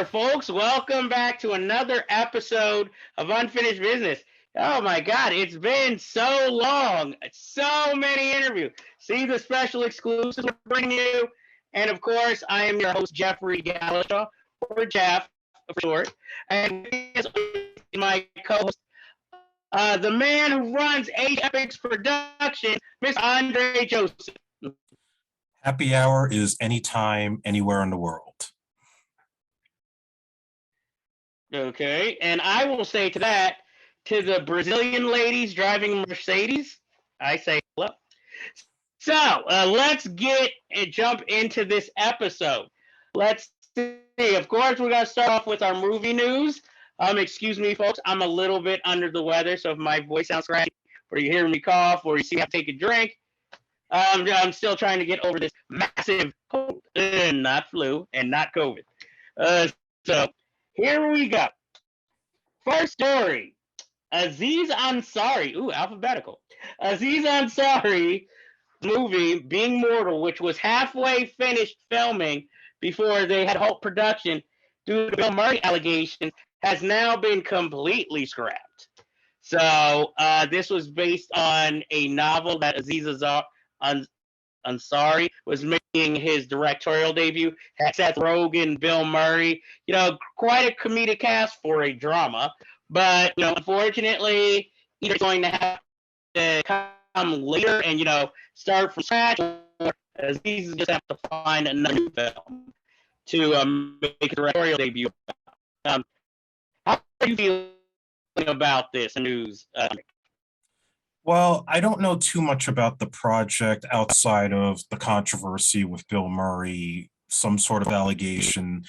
folks. Welcome back to another episode of Unfinished Business. Oh my God, it's been so long. So many interviews. See the special exclusives we're bringing you. And of course, I am your host, Jeffrey Gallishaw, or Jeff for short. And my co-host, the man who runs H Epics Productions, Miss Andre Joseph. Happy hour is anytime, anywhere in the world. Okay, and I will say to that, to the Brazilian ladies driving Mercedes, I say hello. So let's jump into this episode. Let's see. Of course, we're gonna start off with our movie news. Excuse me, folks, I'm a little bit under the weather, so if my voice sounds scratchy, or you hear me cough, or you see me have to take a drink, I'm still trying to get over this massive cold, not flu and not COVID. So here we go. First story. Aziz Ansari. Ooh, alphabetical. Aziz Ansari movie Being Mortal, which was halfway finished filming before they had halt production due to Bill Murray allegations, has now been completely scrapped. So this was based on a novel that Aziz Ansari was making his directorial debut. Had Seth Rogen, Bill Murray, quite a comedic cast for a drama. But unfortunately, either going to have to come later and start from scratch, or Aziz just have to find another new film to make a directorial debut. How are you feeling about this news? Well, I don't know too much about the project outside of the controversy with Bill Murray. Some sort of allegation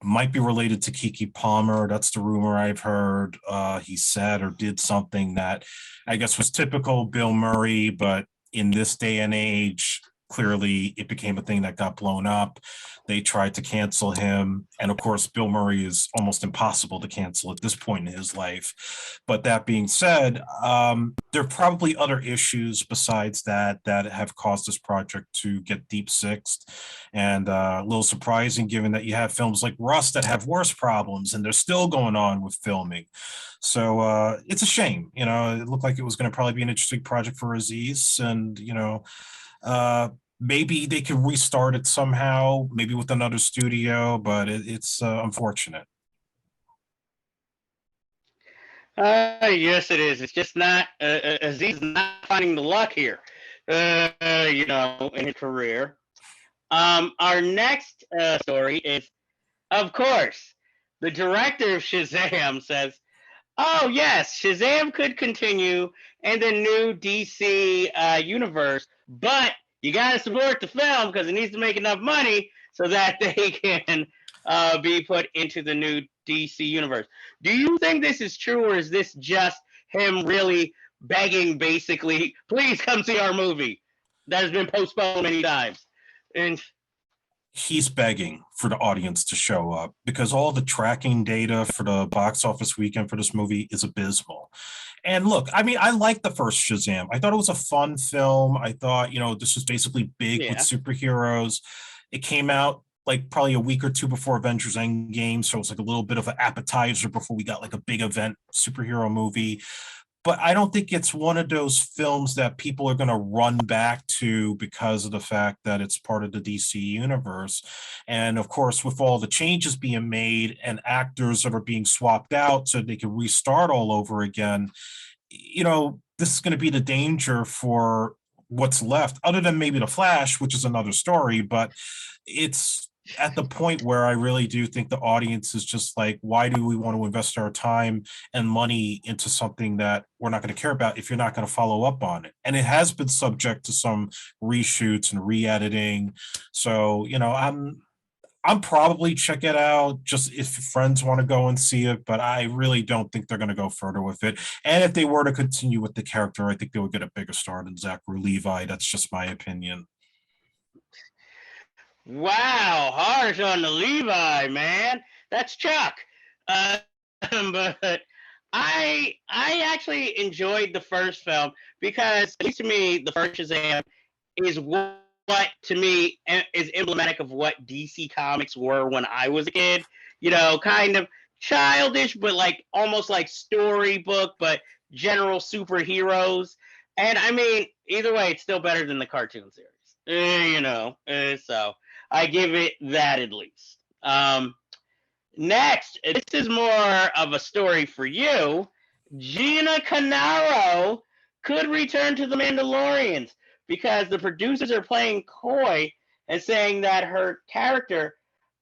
might be related to Keke Palmer. That's the rumor I've heard. He said or did something that I guess was typical Bill Murray, but in this day and age, clearly it became a thing that got blown up. They tried to cancel him. And of course, Bill Murray is almost impossible to cancel at this point in his life. But that being said, there are probably other issues besides that have caused this project to get deep sixed. And a little surprising given that you have films like Rust that have worse problems and they're still going on with filming. So it's a shame. It looked like it was going to probably be an interesting project for Aziz. And, maybe they could restart it somehow, maybe with another studio, but it's unfortunate. Yes, it is. It's just not Aziz not finding the luck here, in his career. Our next story is, of course, the director of Shazam says, "Oh yes, Shazam could continue in the new DC universe, but you got to support the film because it needs to make enough money so that they can be put into the new DC universe." Do you think this is true, or is this just him really begging, basically, please come see our movie that has been postponed many times? And he's begging for the audience to show up because all the tracking data for the box office weekend for this movie is abysmal. And look, I mean, I liked the first Shazam. I thought it was a fun film. I thought, this was basically big with superheroes. It came out like probably a week or two before Avengers Endgame. So it was like a little bit of an appetizer before we got like a big event superhero movie. But I don't think it's one of those films that people are going to run back to because of the fact that it's part of the DC universe. And of course, with all the changes being made and actors that are being swapped out so they can restart all over again, this is going to be the danger for what's left, other than maybe The Flash, which is another story. But it's at the point where I really do think the audience is just like, why do we want to invest our time and money into something that we're not going to care about if you're not going to follow up on it? And it has been subject to some reshoots and re-editing. So, I'm probably check it out just if friends want to go and see it, but I really don't think they're going to go further with it. And if they were to continue with the character, I think they would get a bigger star than Zachary Levi. That's just my opinion. Wow, harsh on the Levi, man. That's Chuck. But I actually enjoyed the first film because, at least to me, the first Shazam is one to me is emblematic of what DC Comics were when I was a kid. Kind of childish, but like almost like storybook, but general superheroes. And I mean, either way, it's still better than the cartoon series. So I give it that at least. Next, this is more of a story for you. Gina Carano could return to The Mandalorians because the producers are playing coy and saying that her character,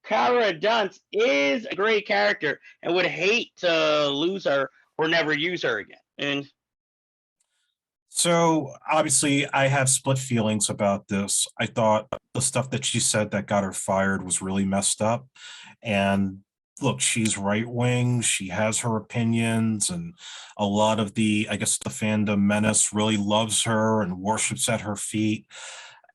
Cara Dune, is a great character and would hate to lose her or never use her again. And so obviously I have split feelings about this. I thought the stuff that she said that got her fired was really messed up. And look, she's right wing. She has her opinions, and a lot of the fandom menace really loves her and worships at her feet.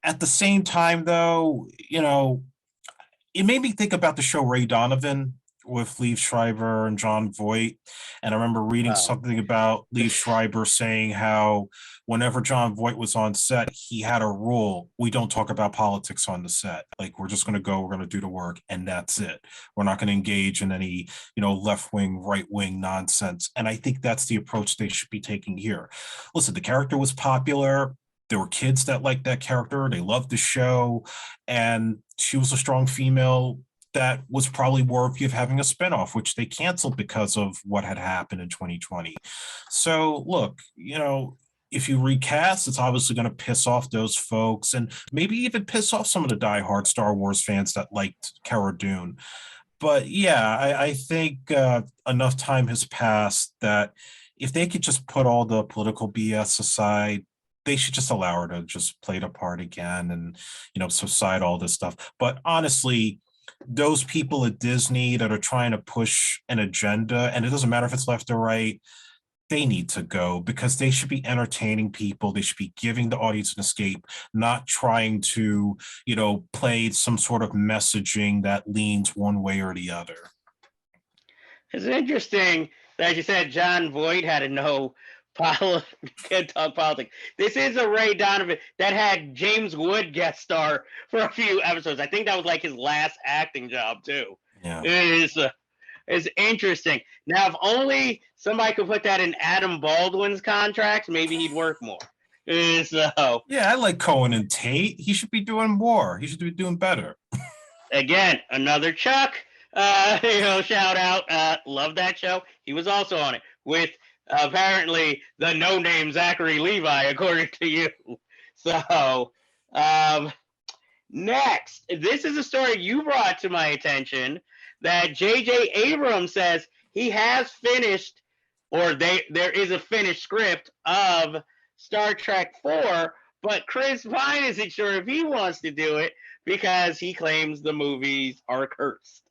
At the same time, though, it made me think about the show Ray Donovan with Liev Schreiber and John Voight. And I remember reading something about Liev Schreiber saying how whenever John Voight was on set, he had a rule: we don't talk about politics on the set. Like, we're just going to go, we're going to do the work, and that's it. We're not going to engage in any, left-wing, right-wing nonsense. And I think that's the approach they should be taking here. Listen, the character was popular. There were kids that liked that character. They loved the show. And she was a strong female that was probably worthy of having a spinoff, which they canceled because of what had happened in 2020. So look, if you recast, it's obviously going to piss off those folks and maybe even piss off some of the diehard Star Wars fans that liked Cara Dune. But yeah, I think enough time has passed that if they could just put all the political BS aside, they should just allow her to just play the part again and, subside all this stuff. But honestly, those people at Disney that are trying to push an agenda, and it doesn't matter if it's left or right, they need to go because they should be entertaining people. They should be giving the audience an escape, not trying to, play some sort of messaging that leans one way or the other. It's interesting that you said John Voight had a no can talk politics. This is a Ray Donovan that had James Wood guest star for a few episodes. I think that was like his last acting job too. Yeah, it's interesting. Now, if only somebody could put that in Adam Baldwin's contract, maybe he'd work more. So yeah, I like Cohen and Tate. He should be doing more. He should be doing better. Again, another Chuck. Shout out. Love that show. He was also on it with. Apparently the no-name Zachary Levi, according to you. So, next, this is a story you brought to my attention that J.J. Abrams says he has finished, or there is a finished script of Star Trek 4, but Chris Pine isn't sure if he wants to do it because he claims the movies are cursed.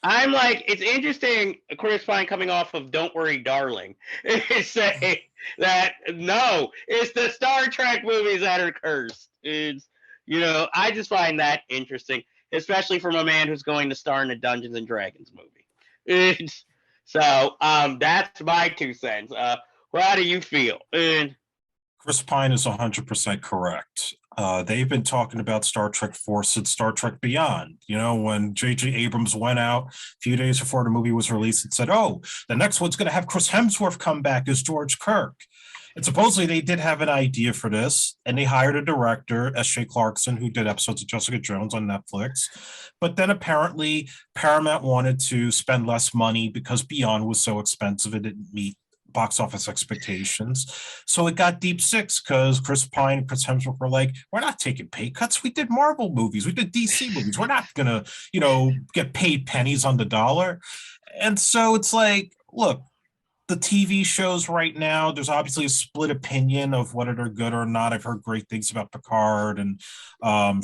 I'm like, it's interesting, Chris Pine coming off of Don't Worry, Darling, is saying that, no, it's the Star Trek movies that are cursed. It's, I just find that interesting, especially from a man who's going to star in a Dungeons and Dragons movie. So that's my 2 cents. How do you feel? Chris Pine is 100% correct. They've been talking about Star Trek 4 since Star Trek Beyond. When J.J. Abrams went out a few days before the movie was released and said, oh, the next one's going to have Chris Hemsworth come back as George Kirk. And supposedly they did have an idea for this, and they hired a director, S.J. Clarkson, who did episodes of Jessica Jones on Netflix. But then apparently Paramount wanted to spend less money because Beyond was so expensive it didn't meet box office expectations. So it got deep six because Chris Pine and Chris Hemsworth were like, we're not taking pay cuts. We did Marvel movies. We did DC movies. We're not going to, get paid pennies on the dollar. And so it's like, look, the TV shows right now, there's obviously a split opinion of whether they're good or not. I've heard great things about Picard and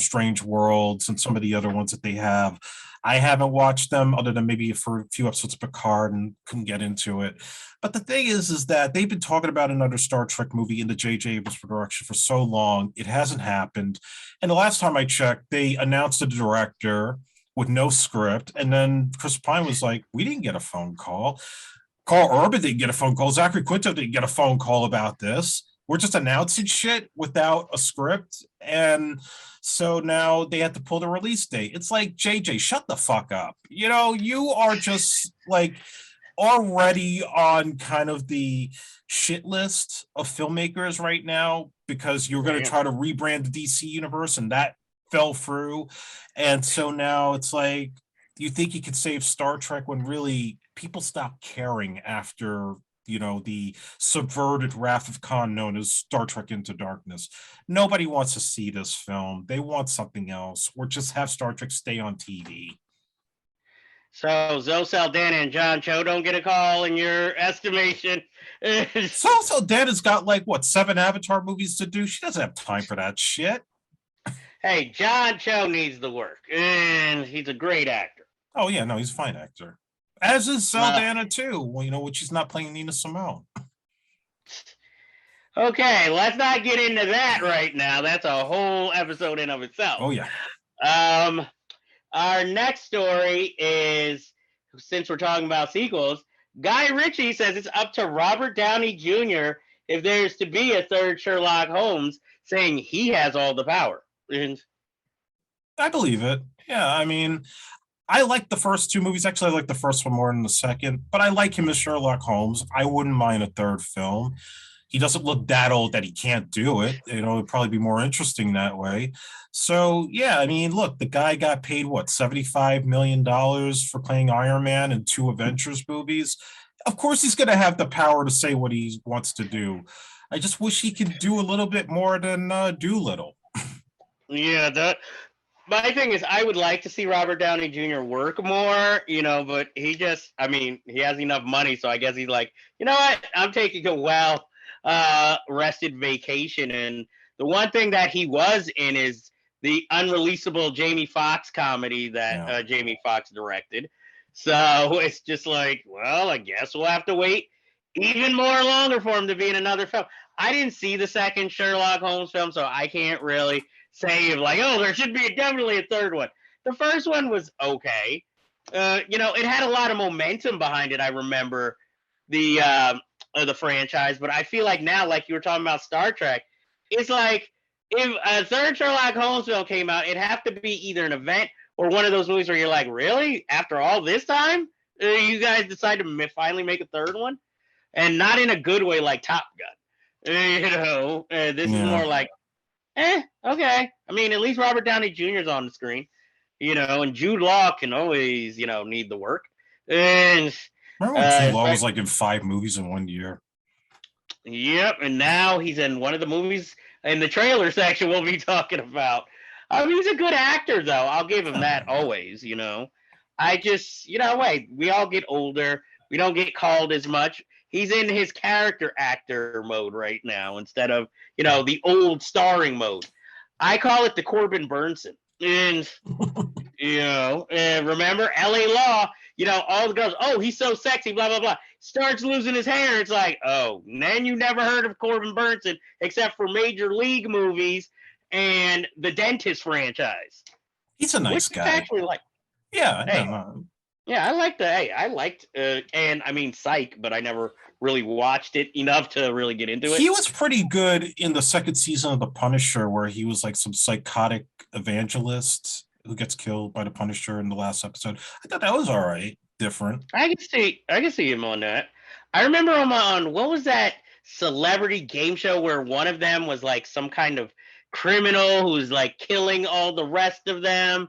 Strange Worlds and some of the other ones that they have. I haven't watched them other than maybe for a few episodes of Picard and couldn't get into it. But the thing is that they've been talking about another Star Trek movie in the J.J. Abrams production for so long. It hasn't happened. And the last time I checked, they announced a director with no script. And then Chris Pine was like, we didn't get a phone call. Carl Urban didn't get a phone call. Zachary Quinto didn't get a phone call about this. we're just announcing shit without a script. And so now they have to pull the release date. It's like, JJ, shut the fuck up. You know, you are just like already on kind of the shit list of filmmakers right now because you're going to try to rebrand the DC universe and that fell through. And so now it's like, you think you could save Star Trek when really people stopped caring after, you know, the subverted Wrath of Khan known as Star Trek Into Darkness. Nobody wants to see this film. They want something else, or just have Star Trek stay on TV. So Zoe Saldana and John Cho don't get a call in your estimation? Zoe Saldana's got like, what, 7 Avatar movies to do? She doesn't have time for that shit. Hey, John Cho needs the work, and he's a great actor. Oh, yeah, no, he's a fine actor. As is Saldana, too. Well, you know, when she's not playing Nina Simone. Okay, let's not get into that right now. That's a whole episode in of itself. Oh, yeah. Our next story is, since we're talking about sequels, Guy Ritchie says it's up to Robert Downey Jr. if there's to be a third Sherlock Holmes, saying he has all the power. And I believe it. Yeah, I mean, I like the first 2 movies. Actually, I like the first one more than the second, but I like him as Sherlock Holmes. I wouldn't mind a third film. He doesn't look that old that he can't do it. You know, it'd probably be more interesting that way. So, yeah, I mean, look, the guy got paid, what, $75 million for playing Iron Man in 2 Avengers movies. Of course, he's going to have the power to say what he wants to do. I just wish he could do a little bit more than Doolittle. Yeah, my thing is, I would like to see Robert Downey Jr. work more, you know, but he just, I mean, he has enough money, so I guess he's like, you know what, I'm taking a rested vacation. And the one thing that he was in is the unreleasable Jamie Foxx comedy that Jamie Foxx directed. So it's just like, well, I guess we'll have to wait even more longer for him to be in another film. I didn't see the second Sherlock Holmes film, so I can't really say like, oh, there should be definitely a third one. The first one was okay. You know, it had a lot of momentum behind it. I remember the franchise, but I feel like now, like you were talking about Star Trek, it's like if a third Sherlock Holmes film came out, it'd have to be either an event or one of those movies where you're like, really? After all this time, you guys decide to finally make a third one? And not in a good way like Top Gun. You know, this is more like, okay. I mean, at least Robert Downey Jr. is on the screen, you know, and Jude Law can always, you know, need the work. And remember when Jude Law was like in 5 movies in 1 year? Yep, and now he's in one of the movies in the trailer section we'll be talking about. I mean, he's a good actor, though. I'll give him that always, you know. I just, you know, we all get older. We don't get called as much. He's in his character actor mode right now instead of, you know, the old starring mode. I call it the Corbin Burnson. And, you know, remember L.A. Law, you know, all the girls, oh, he's so sexy, blah, blah, blah. Starts losing his hair. It's like, oh, then you never heard of Corbin Burnson except for Major League movies and the Dentist franchise. He's a nice guy. Actually, like, yeah, yeah, I liked and I mean, Psych, but I never really watched it enough to really get into it. He was pretty good in the second season of The Punisher, where he was like some psychotic evangelist who gets killed by the Punisher in the last episode. I thought that was all right, different. I can see him on that. I remember him on, what was that celebrity game show where one of them was like some kind of criminal who's like killing all the rest of them?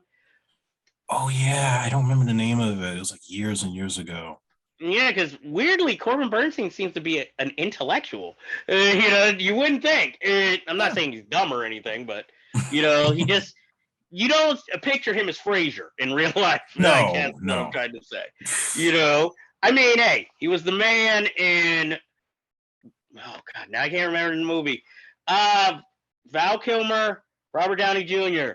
Oh, yeah. I don't remember the name of it. It was like years and years ago. Yeah, because weirdly, Corbin Bernstein seems to be an intellectual. You know, you wouldn't think. I'm not saying he's dumb or anything, but, you know, he just, you don't picture him as Frasier in real life. No. What I'm trying to say. You know, I mean, hey, he was the man in, oh, God, now I can't remember the movie. Val Kilmer, Robert Downey Jr.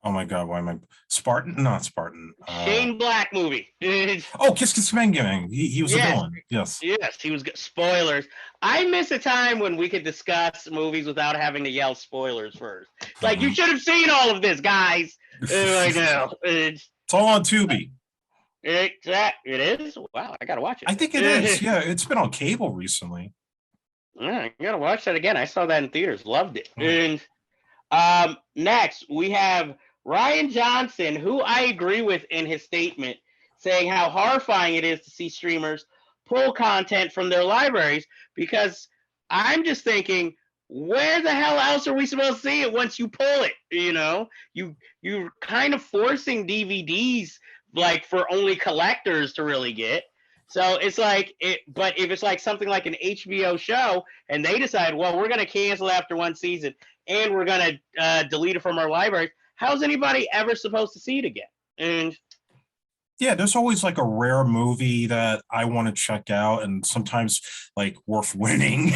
Oh my God, why am I Spartan? Not Spartan. Shane Black movie. Oh, Kiss Kiss Bang Bang. He was a villain. Yes. Yes, he was. Spoilers. I miss a time when we could discuss movies without having to yell spoilers first. Like, you should have seen all of this, guys. Right now. It's all on Tubi. It is? Wow, I gotta watch it. I think it is. Yeah, it's been on cable recently. Yeah, I gotta watch that again. I saw that in theaters, loved it. Mm. And next we have Ryan Johnson, who I agree with in his statement, saying how horrifying it is to see streamers pull content from their libraries because I'm just thinking, where the hell else are we supposed to see it once you pull it? You're kind of forcing DVDs like for only collectors to really get. So it's like it, but if it's like something like an HBO show and they decide, well, we're going to cancel after one season and we're going to delete it from our library, how's anybody ever supposed to see it again? And Yeah, there's always like a rare movie that I want to check out, and sometimes like worth winning.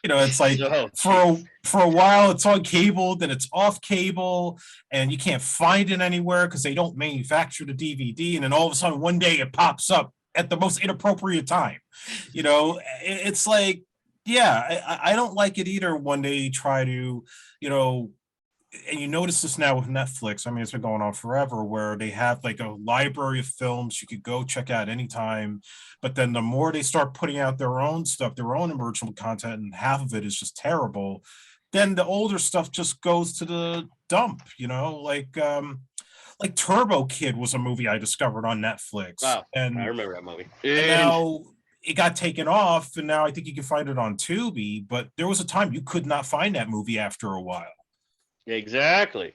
It's like so, for a while it's on cable, then it's off cable, and you can't find it anywhere because they don't manufacture the DVD, and then all of a sudden one day it pops up at the most inappropriate time. It's like, yeah, I don't like it either when they try to, you know, and you notice this now with Netflix. I mean, it's been going on forever where they have like a library of films you could go check out anytime. But then the more they start putting out their own stuff, their own original content, and half of it is just terrible, then the older stuff just goes to the dump, like Turbo Kid was a movie I discovered on Netflix. oh, I remember that movie. And And now it got taken off, and now I think you can find it on Tubi, but there was a time you could not find that movie after a while. exactly.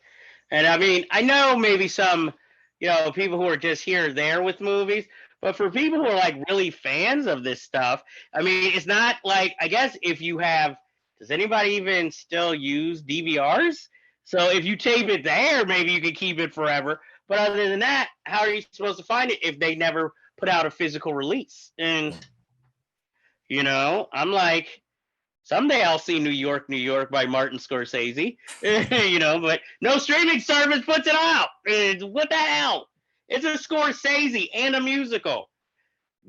And I mean, I know maybe some, people who are just here or there with movies, but for people who are like really fans of this stuff, I mean, it's not like, I guess if you have, does anybody even still use DVRs? So if you tape it there, maybe you can keep it forever. But other than that, how are you supposed to find it if they never put out a physical release? And, I'm like, someday I'll see New York, New York by Martin Scorsese, but no streaming service puts it out. What the hell? It's a Scorsese and a musical.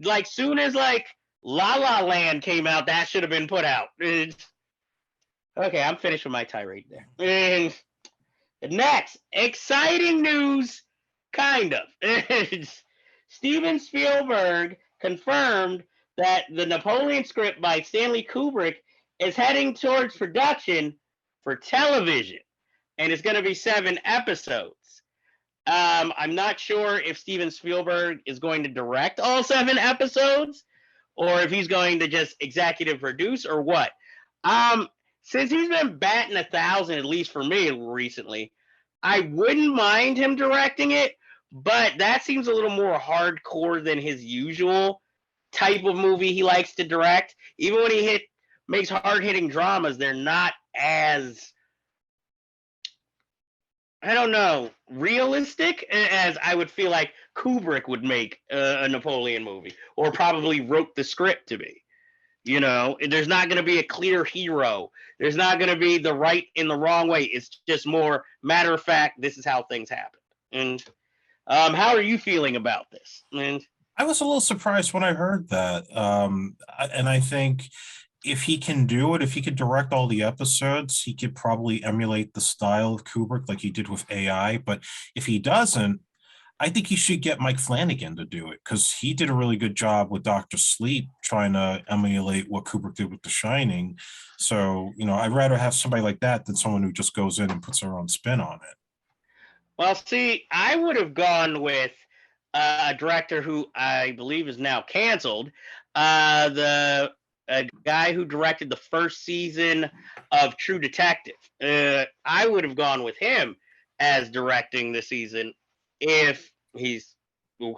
Like, soon as, like, La La Land came out, that should have been put out. Okay, I'm finished with my tirade there. And next, exciting news, kind of. Steven Spielberg confirmed that the Napoleon script by Stanley Kubrick is heading towards production for television, and it's going to be 7 episodes. I'm not sure if Steven Spielberg is going to direct all 7 episodes, or if he's going to just executive produce, or what. Since he's been batting 1,000, at least for me recently, I wouldn't mind him directing it, but that seems a little more hardcore than his usual type of movie he likes to direct. Even when he makes hard-hitting dramas, they're not as, I don't know, realistic as I would feel like Kubrick would make a Napoleon movie, or probably wrote the script to be. There's not going to be a clear hero. There's not going to be the right and the wrong way. It's just more matter of fact, this is how things happen. And how are you feeling about this? And I was a little surprised when I heard that. And I think if he can do it, if he could direct all the episodes, he could probably emulate the style of Kubrick like he did with AI. But if he doesn't, I think he should get Mike Flanagan to do it, because he did a really good job with Dr. Sleep trying to emulate what Kubrick did with The Shining. So, I'd rather have somebody like that than someone who just goes in and puts their own spin on it. well, see, I would have gone with a director who I believe is now canceled. The guy who directed the first season of True Detective. I would have gone with him as directing the season if he's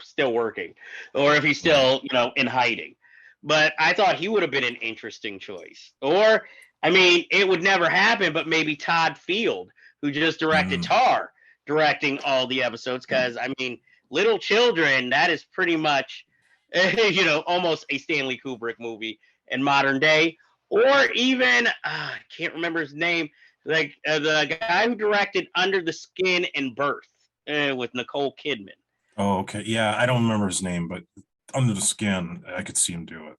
still working, or if he's still, in hiding. But I thought he would have been an interesting choice. Or, I mean, it would never happen, but maybe Todd Field, who just directed Tar, directing all the episodes. Because, I mean, Little Children, that is pretty much, almost a Stanley Kubrick movie in modern day. Or even, I can't remember his name, like the guy who directed Under the Skin and Birth with Nicole Kidman. Oh, okay. Yeah, I don't remember his name, but Under the Skin, I could see him do it.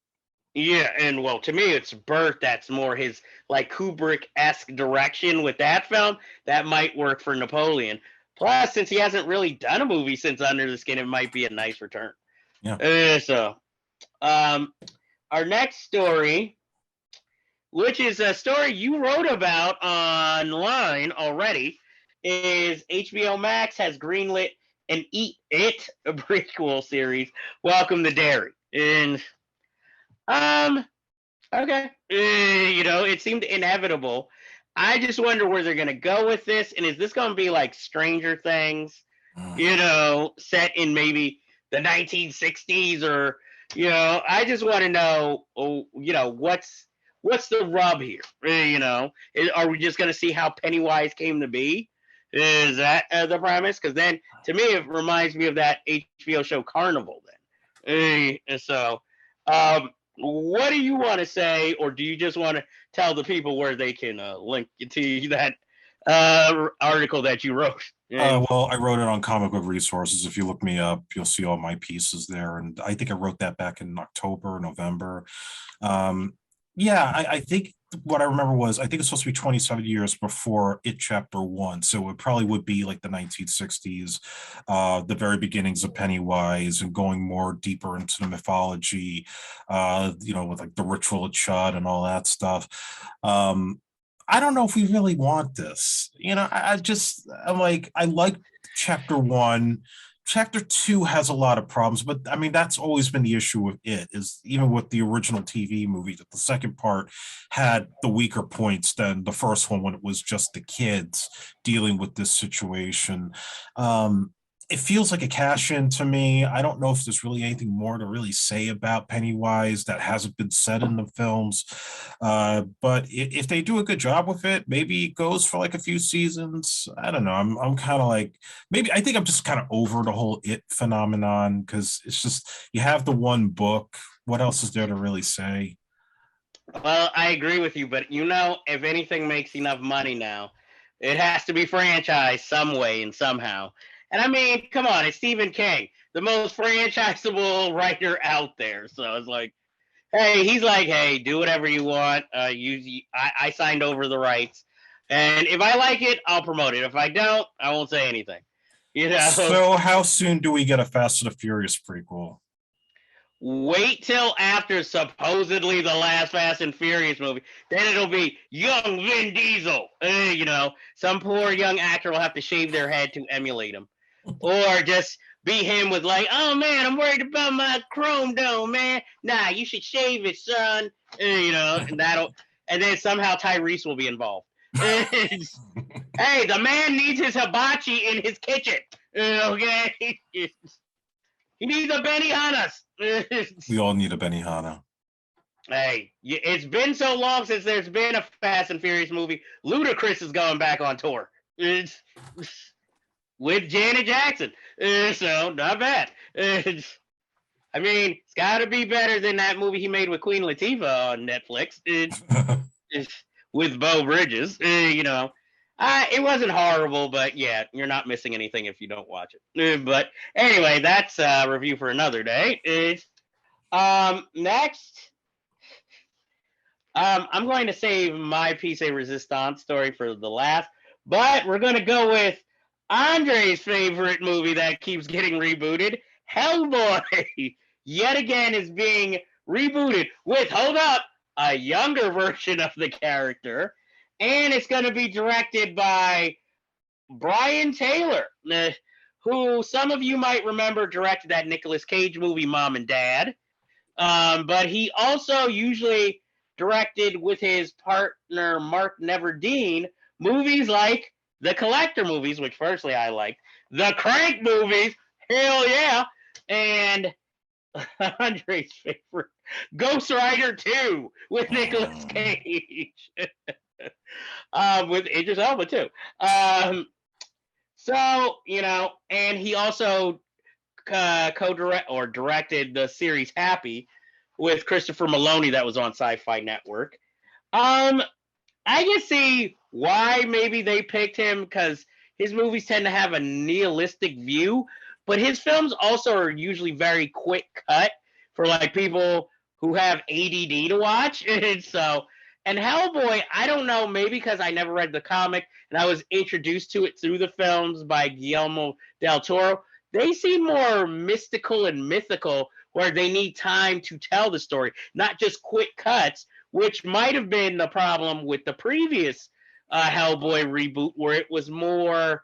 Yeah, and well, to me, it's Birth. That's more his like Kubrick-esque direction with that film. That might work for Napoleon. Plus, since he hasn't really done a movie since Under the Skin, it might be a nice return. Yeah. So, our next story which is a story you wrote about online already, is HBO Max has greenlit an Eat It, a prequel series, Welcome to Derry. And, okay. It seemed inevitable. I just wonder where they're going to go with this. And is this going to be like Stranger Things, set in maybe the 1960s or, I just want to know, what's the rub here? Are we just going to see how Pennywise came to be? Is that the premise? Because then, to me, it reminds me of that HBO show Carnival. Then, what do you want to say, or do you just want to tell the people where they can link to that article that you wrote? Well, I wrote it on Comic Book Resources. If you look me up, you'll see all my pieces there. And I think I wrote that back in October, November. I think what I remember was I think it's supposed to be 27 years before It Chapter 1. So it probably would be like the 1960s, the very beginnings of Pennywise and going more deeper into the mythology, with like the ritual of Chud and all that stuff. I don't know if we really want this. I'm like, I like Chapter 1. Chapter 2 has a lot of problems, but I mean, that's always been the issue with it, is even with the original TV movie, that the second part had the weaker points than the first one when it was just the kids dealing with this situation. It feels like a cash in to me. I don't know if there's really anything more to really say about Pennywise that hasn't been said in the films. But if they do a good job with it, maybe it goes for like a few seasons. I don't know. I'm kind of like, maybe I think I'm just kind of over the whole It phenomenon, because it's just, you have the one book. What else is there to really say? Well, I agree with you, but if anything makes enough money now, it has to be franchised some way and somehow. And I mean, come on, it's Stephen King, the most franchisable writer out there. So it's like, he's like, hey, do whatever you want. I signed over the rights, and if I like it, I'll promote it. If I don't, I won't say anything. So how soon do we get a Fast and the Furious prequel? Wait till after supposedly the last Fast and Furious movie. Then it'll be young Vin Diesel. Some poor young actor will have to shave their head to emulate him. Or just be him with like, oh man, I'm worried about my chrome dome, man. Nah, you should shave it, son. And then somehow Tyrese will be involved. Hey, the man needs his hibachi in his kitchen. Okay? He needs a Benihana. We all need a Benihana. Hey, it's been so long since there's been a Fast and Furious movie. Ludacris is going back on tour. With Janet Jackson. So, not bad. I mean, it's got to be better than that movie he made with Queen Latifah on Netflix. With Beau Bridges. It wasn't horrible, but yeah, you're not missing anything if you don't watch it. But anyway, that's a review for another day. Next, I'm going to save my piece de resistance story for the last, but we're going to go with Andre's favorite movie that keeps getting rebooted, Hellboy. Yet again is being rebooted with, hold up, a younger version of the character. And it's going to be directed by Brian Taylor, who some of you might remember directed that Nicolas Cage movie, Mom and Dad. But he also usually directed with his partner, Mark Neverdeen, movies like the Collector movies, which personally I like, the Crank movies, hell yeah, and Andre's favorite, Ghost Rider 2 with Nicolas Cage. With Idris Elba too. And he also directed the series Happy with Christopher Maloney that was on Sci-Fi Network. I can see why maybe they picked him, because his movies tend to have a nihilistic view, but his films also are usually very quick cut for like people who have ADD to watch. And Hellboy, I don't know, maybe because I never read the comic and I was introduced to it through the films by Guillermo del Toro, they seem more mystical and mythical, where they need time to tell the story, not just quick cuts which might have been the problem with the previous Hellboy reboot, where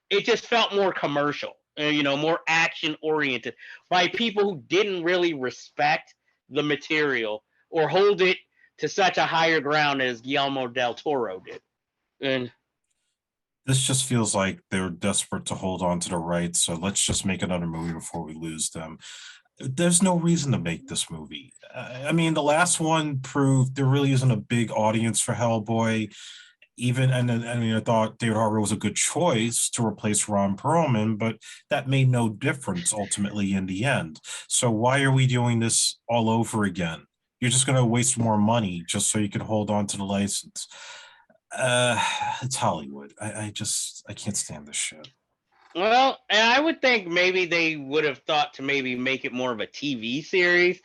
it just felt more commercial, more action oriented by people who didn't really respect the material or hold it to such a higher ground as Guillermo del Toro did. And this just feels like they're desperate to hold on to the rights. So let's just make another movie before we lose them. There's no reason to make this movie. I mean, the last one proved there really isn't a big audience for Hellboy. I thought David Harbour was a good choice to replace Ron Perlman, but that made no difference ultimately in the end. So why are we doing this all over again? You're just going to waste more money just so you can hold on to the license. It's Hollywood. I can't stand this shit. Well, I would think maybe they would have thought to maybe make it more of a TV series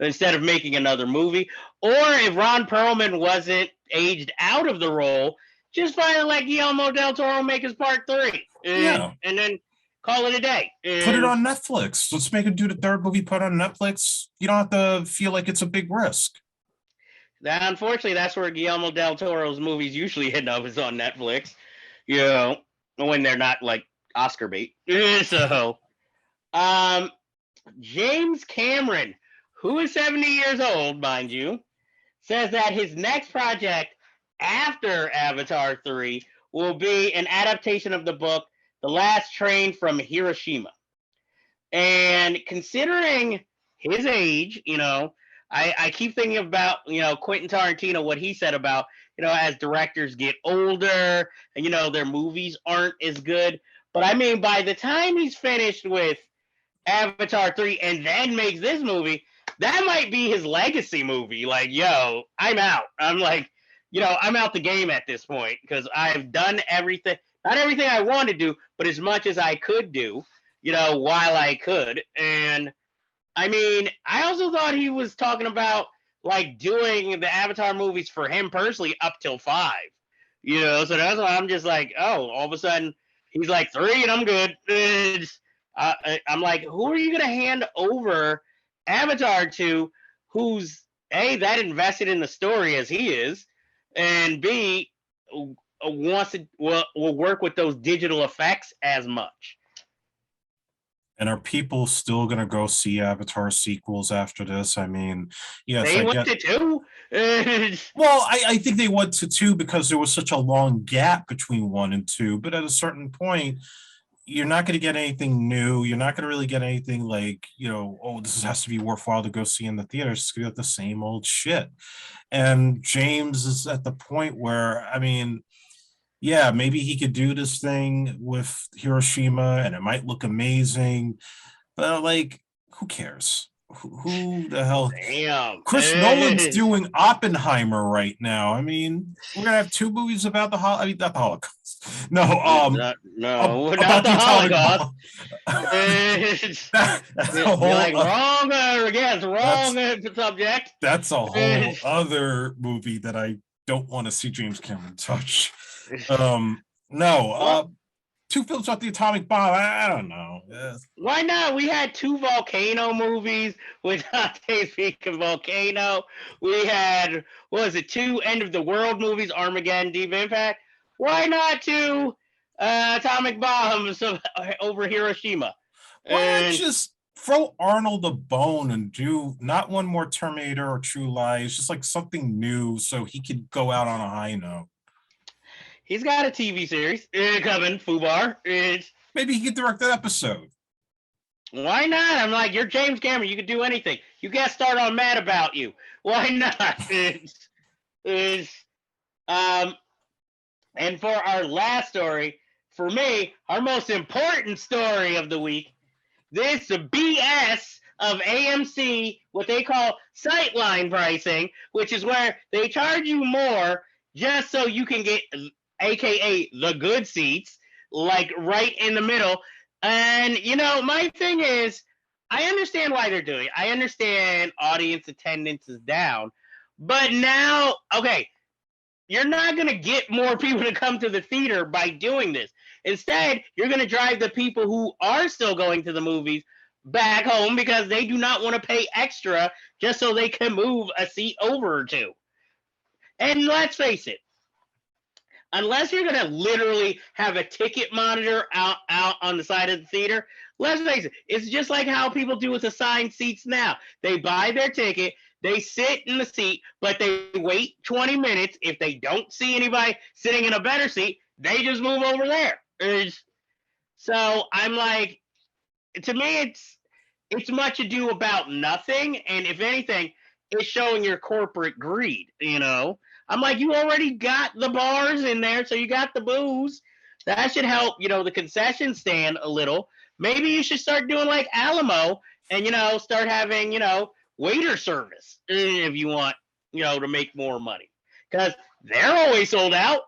instead of making another movie. Or if Ron Perlman wasn't aged out of the role, just finally let Guillermo del Toro make his part 3. And then call it a day. Put it on Netflix. Let's make him do the third movie, put it on Netflix. You don't have to feel like it's a big risk. Unfortunately, that's where Guillermo del Toro's movies usually end up, is on Netflix. When they're not like Oscar bait. So, James Cameron, who is 70 years old, mind you, says that his next project after Avatar 3 will be an adaptation of the book The Last Train from Hiroshima. And considering his age, I keep thinking about, Quentin Tarantino, what he said about, as directors get older and, their movies aren't as good. But I mean, by the time he's finished with Avatar 3 and then makes this movie, that might be his legacy movie. Like, I'm out. I'm like, I'm out the game at this point because I've done everything, not everything I want to do, but as much as I could do, while I could. And I mean, I also thought he was talking about like doing the Avatar movies for him personally up till 5, so that's why I'm just like, oh, all of a sudden he's like 3 and I'm good. I'm like, who are you going to hand over Avatar to who's A, that invested in the story as he is, and B, will work with those digital effects as much? And are people still going to go see Avatar sequels after this? I mean, yes, they went to 2. Well, I think they went to 2 because there was such a long gap between 1 and 2. But at a certain point, you're not going to get anything new. You're not going to really get anything like, this has to be worthwhile to go see in the theater. It's going to be the same old shit. And James is at the point where, I mean, yeah, maybe he could do this thing with Hiroshima and it might look amazing, but like, who cares? Who the hell? Damn. Chris Nolan's doing Oppenheimer right now. I mean, we're gonna have 2 movies about not the Holocaust. No, not the Holocaust. That's a whole wrong subject. That's a whole other movie that I don't want to see James Cameron touch. 2 films about the atomic bomb. I don't know. Why not? We had 2 volcano movies with Dante's Peak and Volcano. We had 2 end of the world movies, Armageddon, Deep Impact. Why not 2 atomic bombs over Hiroshima? Why not just throw Arnold a bone and do not one more Terminator or True Lies, just like something new so he could go out on a high note? He's got a TV series coming, Fubar. Maybe he could direct that episode. Why not? I'm like, you're James Cameron. You could do anything. You guest starred on Mad About You. Why not? And for our last story, for me, our most important story of the week, this BS of AMC, what they call Sightline Pricing, which is where they charge you more just so you can get, AKA the good seats, like right in the middle. And, my thing is, I understand why they're doing it. I understand audience attendance is down. But now, okay, you're not going to get more people to come to the theater by doing this. Instead, you're going to drive the people who are still going to the movies back home because they do not want to pay extra just so they can move a seat over or 2. And let's face it, unless you're gonna literally have a ticket monitor out on the side of the theater, let's face it, it's just like how people do with assigned seats now. They buy their ticket, they sit in the seat, but they wait 20 minutes. If they don't see anybody sitting in a better seat, they just move over there. So I'm like, to me, it's much ado about nothing, and if anything, it's showing your corporate greed. I'm like, you already got the bars in there, so you got the booze. That should help, the concession stand a little. Maybe you should start doing like Alamo and, start having, waiter service if you want, to make more money. Because they're always sold out.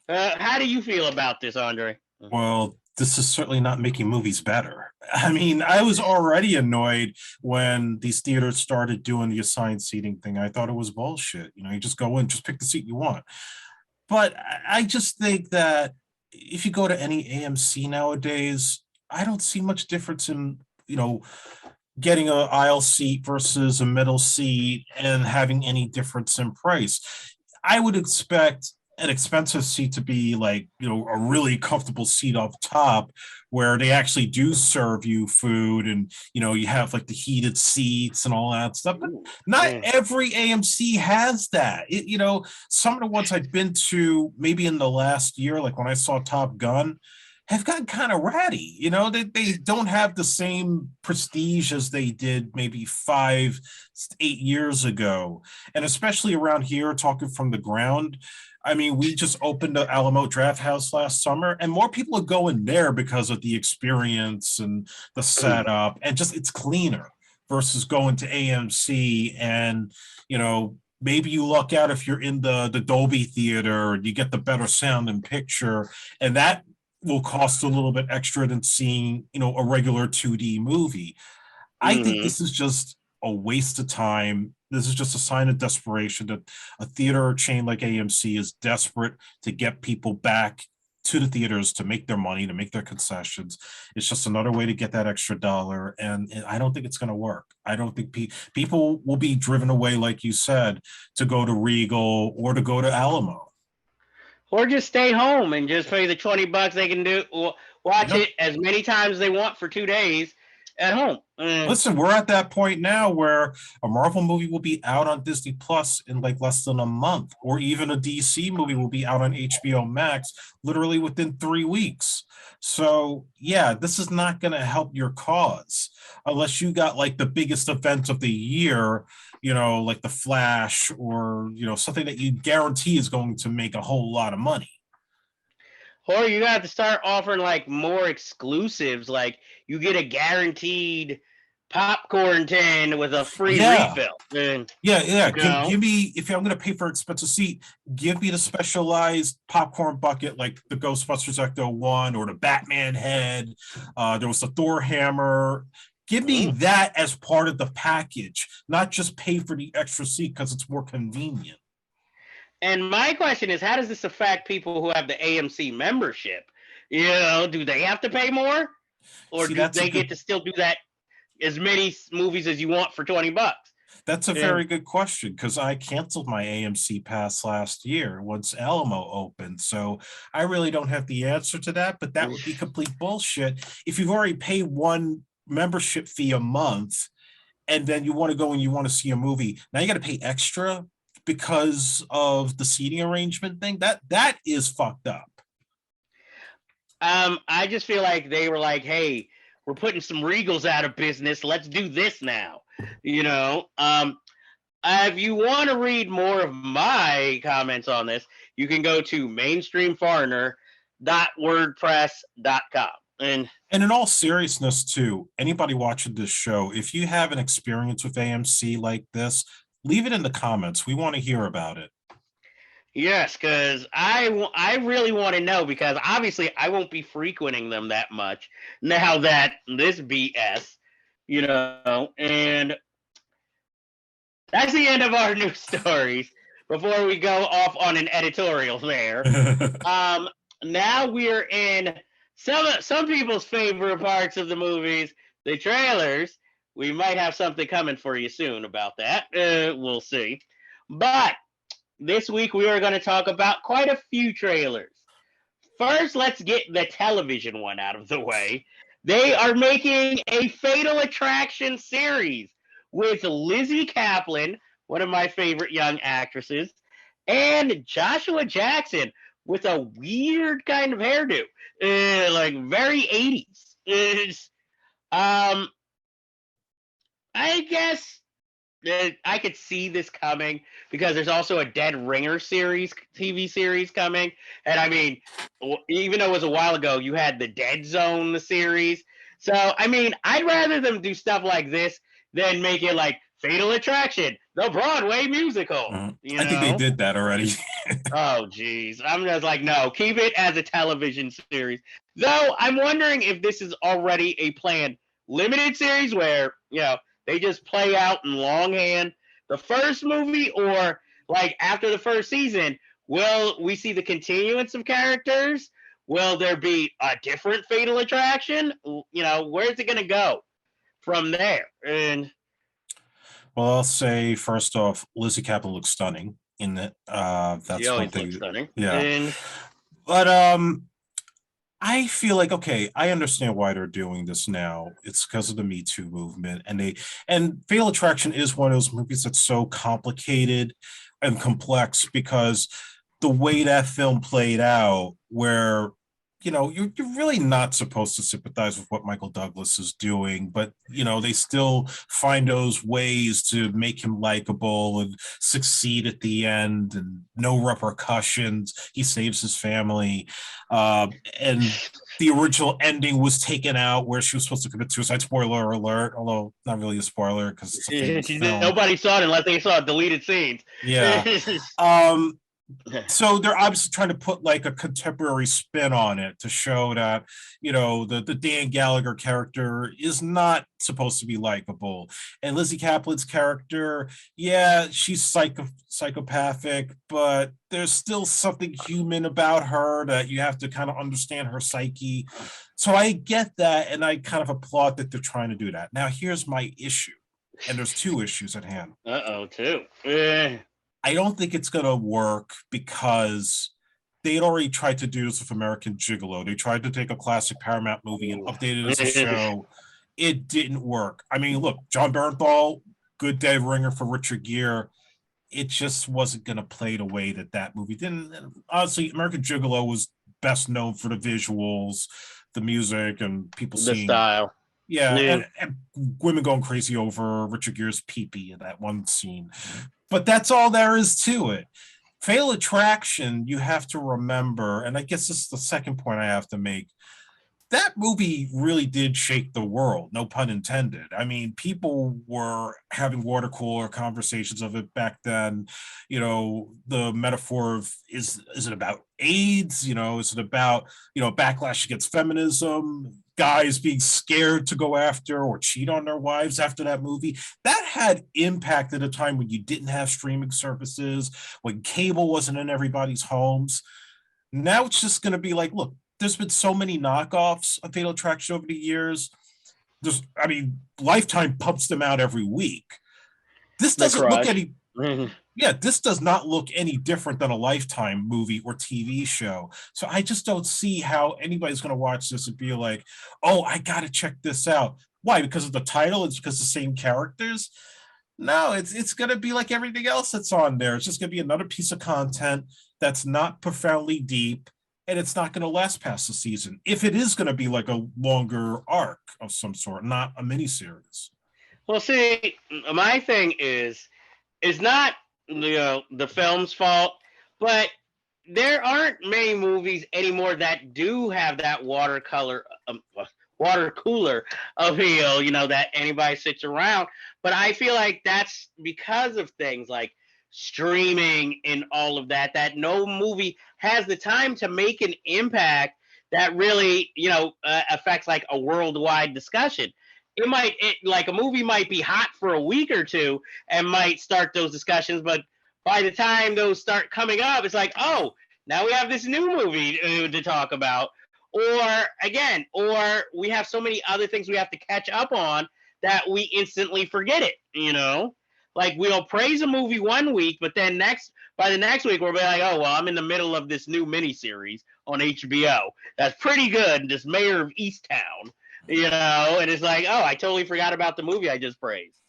How do you feel about this, Andre? Well, this is certainly not making movies better. I mean, I was already annoyed when these theaters started doing the assigned seating thing. I thought it was bullshit. You just go in, just pick the seat you want. But I just think that if you go to any AMC nowadays, I don't see much difference in, getting an aisle seat versus a middle seat and having any difference in price. I would expect an expensive seat to be like, a really comfortable seat up top where they actually do serve you food and, you have like the heated seats and all that stuff. But not every AMC has that. Some of the ones I've been to maybe in the last year, like when I saw Top Gun, have gotten kind of ratty. They don't have the same prestige as they did maybe 5-8 years ago. And especially around here, talking from the ground, I mean, we just opened the Alamo Draft House last summer, and more people are going there because of the experience and the setup, and just it's cleaner versus going to AMC. And maybe you luck out if you're in the Dolby Theater, and you get the better sound and picture, and that will cost a little bit extra than seeing a regular 2D movie. I think this is just a waste of time. This is just a sign of desperation that a theater chain like AMC is desperate to get people back to the theaters to make their money, to make their concessions. It's just another way to get that extra dollar. And I don't think it's going to work. I don't think people will be driven away, like you said, to go to Regal or to go to Alamo. Or just stay home and just pay the $20 they can do. Watch it as many times as they want for 2 days at home. Listen, we're at that point now where a Marvel movie will be out on Disney Plus in like less than a month, or even a DC movie will be out on HBO Max literally within 3 weeks. So yeah, this is not going to help your cause unless you got like the biggest event of the year, like The Flash, or something that you guarantee is going to make a whole lot of money. Or you have to start offering like more exclusives, like you get a guaranteed popcorn tin with a free refill. Yeah. Give me, if I'm going to pay for an expensive seat, give me the specialized popcorn bucket like the Ghostbusters Ecto 1 or the Batman head. There was the Thor hammer. Give me that as part of the package, not just pay for the extra seat because it's more convenient. And my question is, how does this affect people who have the AMC membership? Do they have to pay more? Or do they get to still do that as many movies as you want for $20? That's a very good question, because I canceled my AMC pass last year once Alamo opened. So I really don't have the answer to that, but that would be complete bullshit. If you've already paid one membership fee a month and then you want to go and you want to see a movie, now you got to pay extra because of the seating arrangement thing. That is fucked up. I just feel like they were like, hey, we're putting some Regals out of business. Let's do this now. If you want to read more of my comments on this, you can go to mainstreamforeigner.wordpress.com. And in all seriousness, too, anybody watching this show, if you have an experience with AMC like this, leave it in the comments. We want to hear about it. Yes, because I really want to know, because obviously I won't be frequenting them that much now that this BS, and that's the end of our news stories before we go off on an editorial there. Now we're in some people's favorite parts of the movies, the trailers. We might have something coming for you soon about that. We'll see. But this week we are going to talk about quite a few trailers. First, let's get the television one out of the way. They are making a Fatal Attraction series with Lizzie Kaplan, one of my favorite young actresses, and Joshua Jackson with a weird kind of hairdo, like very 80s. I guess I could see this coming because there's also a Dead Ringer series, TV series coming. And I mean, even though it was a while ago, you had the Dead Zone, the series. So, I mean, I'd rather them do stuff like this than make it like Fatal Attraction, the Broadway musical. I think they did that already. Oh, geez. I'm just like, no, keep it as a television series. Though I'm wondering if this is already a planned limited series where, they just play out in longhand the first movie, or like after the first season, will we see the continuance of characters? Will there be a different Fatal Attraction? Where's it going to go from there? And well, I'll say first off, Lizzie Kaplan looks stunning in that. That's one thing. Stunning. Yeah, but I feel like, okay, I understand why they're doing this now. It's because of the Me Too movement, and Fatal Attraction is one of those movies that's so complicated and complex because the way that film played out, where you're really not supposed to sympathize with what Michael Douglas is doing, but they still find those ways to make him likable and succeed at the end, and no repercussions. He saves his family, and the original ending was taken out where she was supposed to commit suicide. Spoiler alert, although not really a spoiler because it's a famous film. Nobody saw it unless they saw deleted scenes. Yeah. So they're obviously trying to put like a contemporary spin on it to show that, the Dan Gallagher character is not supposed to be likable. And Lizzie Kaplan's character, yeah, she's psychopathic, but there's still something human about her that you have to kind of understand her psyche. So I get that, and I kind of applaud that they're trying to do that. Now, here's my issue, and there's two issues at hand. Two. I don't think it's going to work because they'd already tried to do this with American Gigolo. They tried to take a classic Paramount movie and update it as a show. It didn't work. I mean, look, John Bernthal, good Dead Ringer for Richard Gere. It just wasn't going to play the way that movie didn't. Honestly, American Gigolo was best known for the visuals, the music, and people seeing the style. Yeah, and women going crazy over Richard Gere's pee-pee in that one scene. But that's all there is to it. Fatal Attraction, you have to remember, and I guess this is the second point I have to make, that movie really did shake the world, no pun intended. I mean, people were having water cooler conversations of it back then. The metaphor of is it about AIDS? Is it about, backlash against feminism? Guys being scared to go after or cheat on their wives after that movie. That had impact at a time when you didn't have streaming services, when cable wasn't in everybody's homes. Now it's just going to be like, look, there's been so many knockoffs of Fatal Attraction over the years. Lifetime pumps them out every week. This doesn't look any... Yeah, this does not look any different than a Lifetime movie or TV show. So I just don't see how anybody's going to watch this and be like, oh, I got to check this out. Why? Because of the title? It's because of the same characters? No, it's going to be like everything else that's on there. It's just going to be another piece of content that's not profoundly deep, and it's not going to last past the season. If it is going to be like a longer arc of some sort, not a miniseries. Well, see, my thing is not the film's fault, but there aren't many movies anymore that do have that water cooler appeal, that anybody sits around. But I feel like that's because of things like streaming and all of that no movie has the time to make an impact that really, affects like a worldwide discussion. Like a movie might be hot for a week or two and might start those discussions, but by the time those start coming up, it's like, oh, now we have this new movie to talk about. Or we have so many other things we have to catch up on that we instantly forget it, Like we'll praise a movie one week, but then by the next week we'll be like, oh well, I'm in the middle of this new miniseries on HBO. That's pretty good. This Mayor of Easttown, and it's like, oh, I totally forgot about the movie I just praised.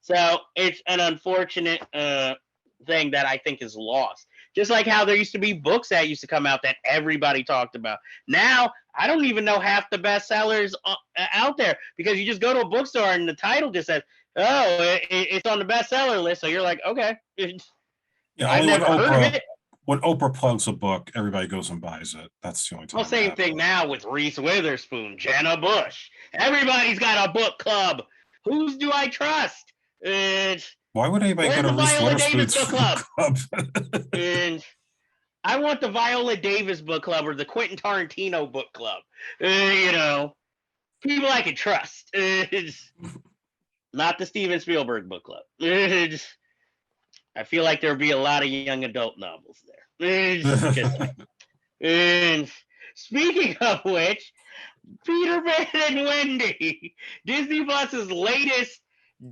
So it's an unfortunate thing that I think is lost. Just like how there used to be books that used to come out that everybody talked about. Now, I don't even know half the bestsellers out there because you just go to a bookstore and the title just says, oh, it's on the bestseller list. So you're like, okay. Yeah, I've never heard of it. When Oprah plugs a book, everybody goes and buys it. That's the only time. Well, same thing now with Reese Witherspoon, Jenna Bush. Everybody's got a book club. Whose do I trust? Why would anybody go to Reese Witherspoon's book club? And I want the Viola Davis book club or the Quentin Tarantino book club. People I can trust. Not the Steven Spielberg book club. I feel like there'd be a lot of young adult novels there. And speaking of which, Peter Pan and Wendy, Disney Plus's latest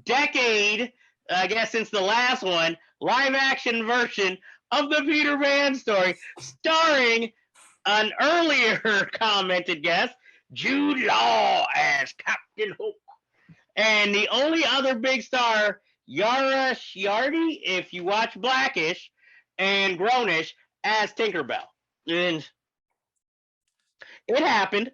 decade, I guess since the last one, live action version of the Peter Pan story, starring an earlier commented guest, Jude Law as Captain Hook. And the only other big star, Yara Shahidi, if you watch Blackish, and Grownish as Tinkerbell. And it happened.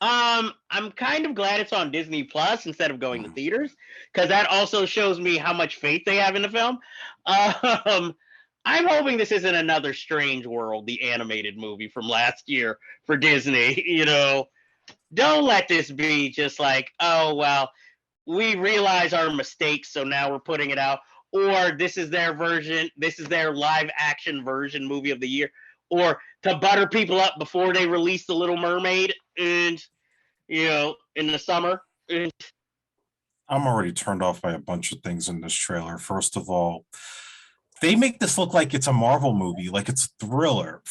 I'm kind of glad it's on Disney Plus instead of going to theaters, because that also shows me how much faith they have in the film. I'm hoping this isn't another Strange World, the animated movie from last year for Disney. Don't let this be just like, oh, well, we realize our mistakes, so now we're putting it out. Or this is their version, this is their live action version movie of the year. Or to butter people up before they release The Little Mermaid and, in the summer. I'm already turned off by a bunch of things in this trailer. First of all, they make this look like it's a Marvel movie, like it's a thriller.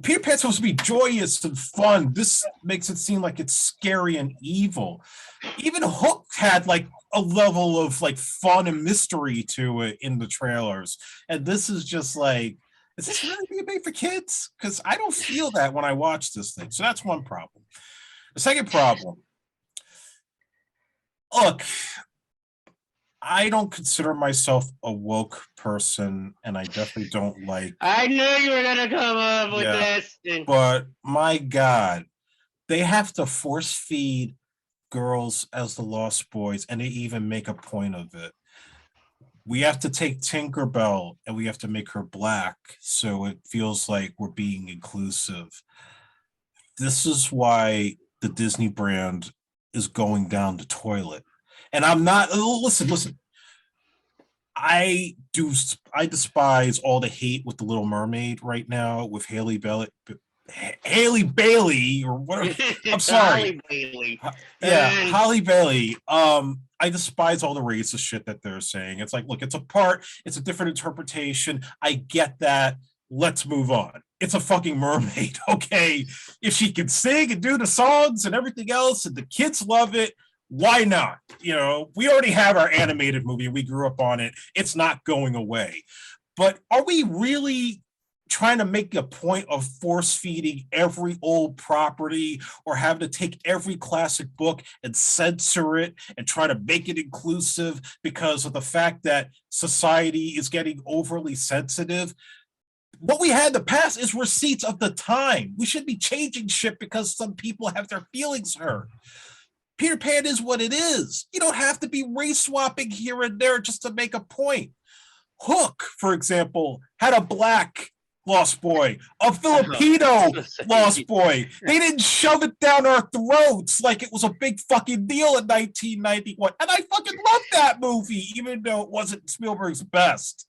Peter Pan's supposed to be joyous and fun. This makes it seem like it's scary and evil. Even Hook had like a level of like fun and mystery to it in the trailers. And this is just like, is this really being made for kids? Because I don't feel that when I watch this thing. So that's one problem. The second problem, look, I don't consider myself a woke person, and I definitely don't like. I knew you were gonna come up with this. But my God, they have to force feed girls as the Lost Boys, and they even make a point of it. We have to take Tinkerbell and we have to make her black, so it feels like we're being inclusive. This is why the Disney brand is going down the toilet. And I'm not, listen. I despise all the hate with The Little Mermaid right now with Halle Bailey, or whatever. I'm sorry. Halle Bailey. Halle Bailey. I despise all the racist shit that they're saying. It's like, look, it's a different interpretation. I get that. Let's move on. It's a fucking mermaid, okay? If she can sing and do the songs and everything else, and the kids love it, why not? We already have our animated movie. We grew up on it. It's not going away. But are we really trying to make a point of force feeding every old property, or having to take every classic book and censor it and try to make it inclusive because of the fact that society is getting overly sensitive? What we had in the past is receipts of the time. We should be changing shit because some people have their feelings hurt. Peter Pan is what it is. You don't have to be race swapping here and there just to make a point. Hook, for example, had a black Lost Boy, a Filipino Lost Boy. They didn't shove it down our throats like it was a big fucking deal in 1991. And I fucking love that movie, even though it wasn't Spielberg's best.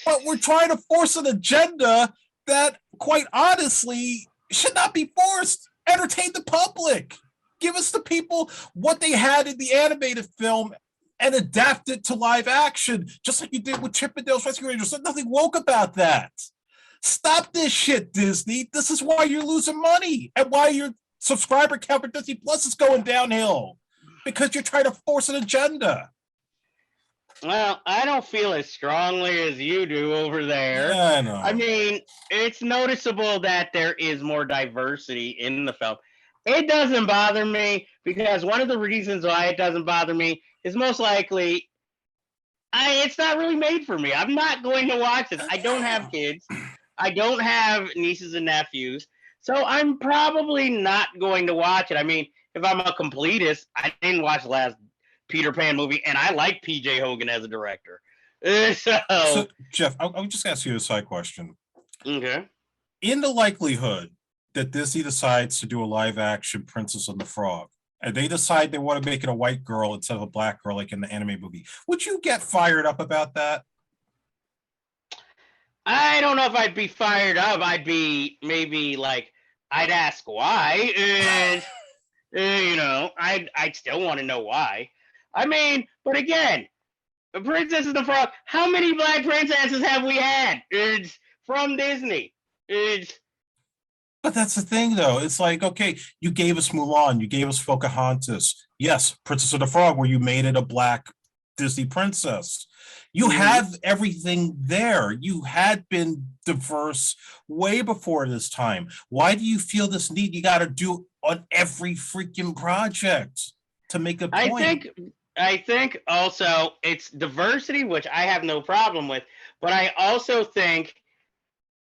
But we're trying to force an agenda that, quite honestly, should not be forced. Entertain the public. Give us the people what they had in the animated film and adapt it to live action, just like you did with Chip and Dale's Rescue Rangers. There's nothing woke about that. Stop this shit, Disney. This is why you're losing money and why your subscriber count for Disney Plus is going downhill, because you're trying to force an agenda. Well, I don't feel as strongly as you do over there. Yeah, I I know. mean, it's noticeable that there is more diversity in the film. It doesn't bother me because one of the reasons why it doesn't bother me is most likely it's not really made for me. I'm not going to watch this. I don't have kids. I don't have nieces and nephews. So I'm probably not going to watch it. I mean, if I'm a completist, I didn't watch the last Peter Pan movie, and I like PJ Hogan as a director. So, So, Jeff, I'll just ask you a side question. okay. In the likelihood that Disney decides to do a live action Princess and the Frog, and they decide they want to make it a white girl instead of a black girl like in the anime movie, would you get fired up about that? I don't know if I'd be fired up. I'd be maybe like, I'd ask why. I'd still want to know why. I mean, but again, the Princess and the Frog. How many black princesses have we had? It's from Disney. It's But that's the thing, though. It's like, okay, you gave us Mulan, you gave us Pocahontas. Yes, Princess of the Frog, where you made it a black Disney princess. You have everything there. You had been diverse way before this time. Why do you feel this need you got to do on every freaking project to make a I point? think I think also it's diversity, which I have no problem with, but I also think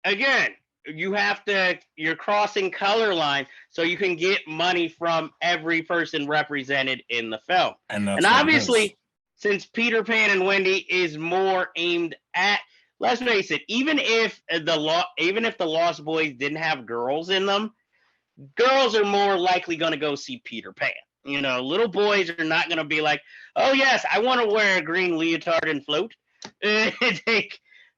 again, you're crossing color lines so you can get money from every person represented in the film. And And that's what it is. obviously, since Peter Pan and Wendy is more aimed at, let's face it, even if the Lost Boys didn't have girls in them, girls are more likely going to go see Peter Pan. Little boys are not going to be like, "Oh yes, I want to wear a green leotard and float."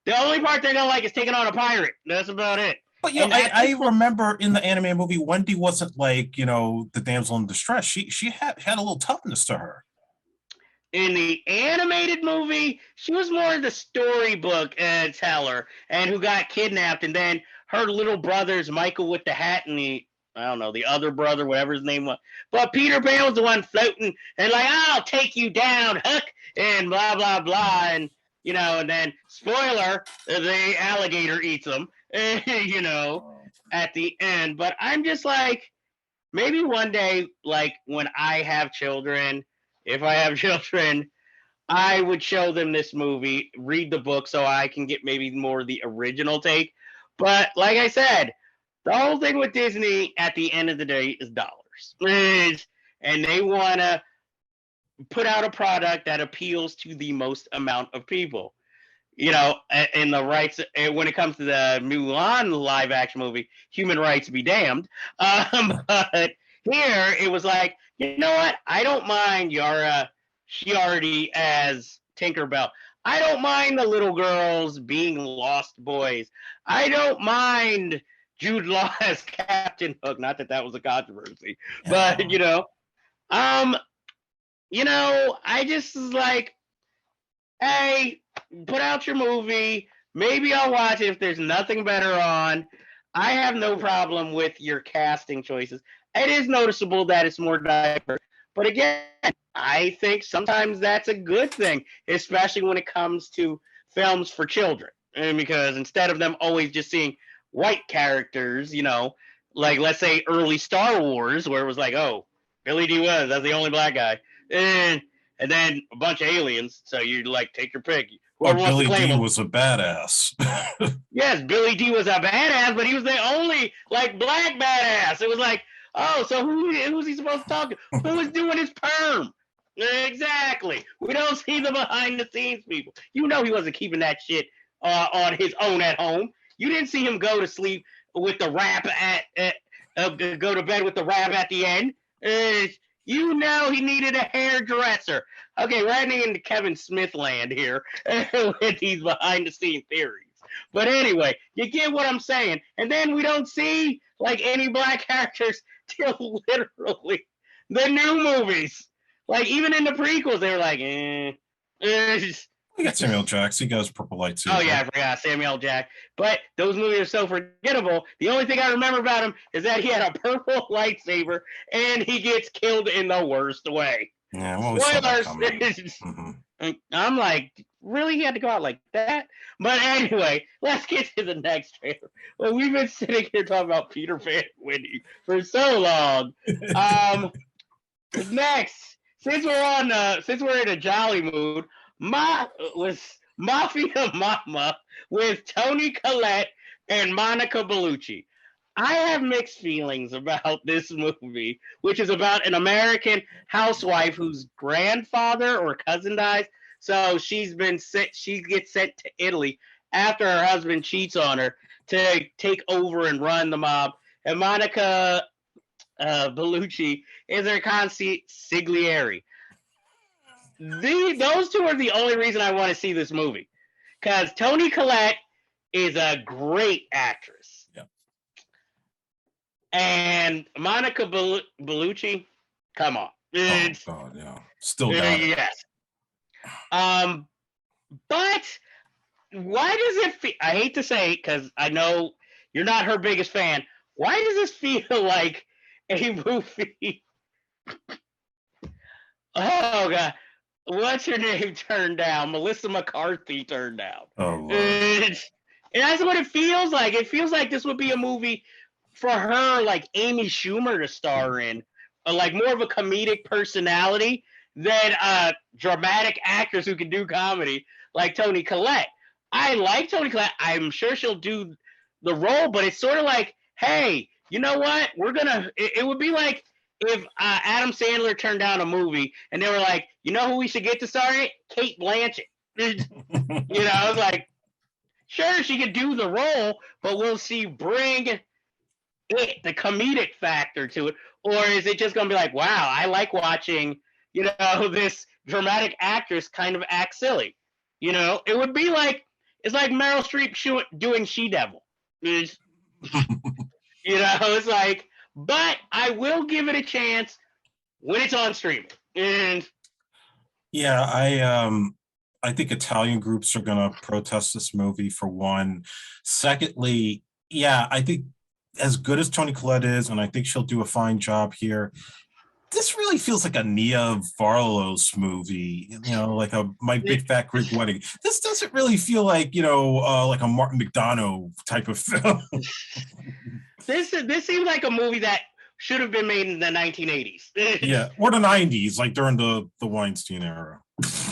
The only part they're gonna like is taking on a pirate. That's about it. But And at I this point, remember in the anime movie, Wendy wasn't like the damsel in distress. She had a little toughness to her. in the animated movie, she was more the storybook teller and who got kidnapped, and then her little brothers, Michael with the hat and the I don't know the other brother, whatever his name was. But Peter Pan was the one floating and like, "I'll take you down, Hook," and blah blah blah, and then spoiler, the alligator eats them, at the end. But I'm just like, maybe one day, like when I have children, if I have children, I would show them this movie, read the book so I can get maybe more of the original take. But like I said, the whole thing with Disney at the end of the day is dollars. And they want to put out a product that appeals to the most amount of people. In the rights, when it comes to the Mulan live action movie, human rights be damned. But here it was like, you know what? I don't mind Yara Shiardi as Tinkerbell. I don't mind the little girls being lost boys. I don't mind Jude Law as Captain Hook. Not that that was a controversy, but um, I just was like, hey, put out your movie. Maybe I'll watch it if there's nothing better on. I have no problem with your casting choices. It is noticeable that it's more diverse. But again, I think sometimes that's a good thing, especially when it comes to films for children. And because instead of them always just seeing white characters, like let's say early Star Wars, where it was like, oh, Billy D. Williams, that's the only black guy. And then a bunch of aliens. So you like take your pick. Or Whoever wants to Billy claim D them. was a badass. Yes, Billy D was a badass, but he was the only like black badass. It was like, oh, so who's he supposed to talk to? Who is doing his perm? Exactly. We don't see the behind the scenes people. He wasn't keeping that shit on his own at home. You didn't see him go to sleep with the rap go to bed with the rap at the end. He needed a hairdresser. Okay, running into Kevin Smith land here with these behind the scene theories. But anyway, you get what I'm saying. And then we don't see like any black characters till literally the new movies. Like even in the prequels, they were like, We got Samuel Jackson. He goes purple lightsaber. Oh yeah, I forgot Samuel Jack. But those movies are so forgettable. The only thing I remember about him is that he had a purple lightsaber and he gets killed in the worst way. Yeah, well, we saw that coming. And I'm like, really? He had to go out like that? But anyway, let's get to the next trailer. Well, we've been sitting here talking about Peter Pan winning for so long. Next, since we're in a jolly mood, was Mafia Mama with Toni Collette and Monica Bellucci. I have mixed feelings about this movie, which is about an American housewife whose grandfather or cousin dies. So she gets sent to Italy after her husband cheats on her to take over and run the mob. And Monica Bellucci is her consigliere. Those two are the only reason I want to see this movie, because Toni Collette is a great actress. Yeah. And Monica Bellucci, come on. Oh God, yeah. Still got it. Yes. But why does it feel, I hate to say it because I know you're not her biggest fan, why does this feel like a movie? Oh God. What's her name turned down? Melissa McCarthy turned down. Oh, and that's what it feels like. It feels like this would be a movie for her, like Amy Schumer to star in, like more of a comedic personality than a dramatic actress who can do comedy like Toni Collette. I like Toni Collette. I'm sure she'll do the role, but it's sort of like, hey, you know what? It would be like if Adam Sandler turned down a movie and they were like, you know who we should get to star in it? Cate Blanchett. I was like, sure, she could do the role, but will she bring the comedic factor to it? Or is it just going to be like, wow, I like watching, this dramatic actress kind of act silly. It would be like, it's like Meryl Streep doing She-Devil. It's like, but I will give it a chance when it's on streaming. And yeah, I think Italian groups are going to protest this movie, for one. Secondly, yeah, I think as good as Toni Collette is, and I think she'll do a fine job here, this really feels like a Nia Varlos movie, like a My Big Fat Greek Wedding. This doesn't really feel like, like a Martin McDonough type of film. This seems like a movie that should have been made in the 1980s. Yeah, or the 90s, like during the Weinstein era.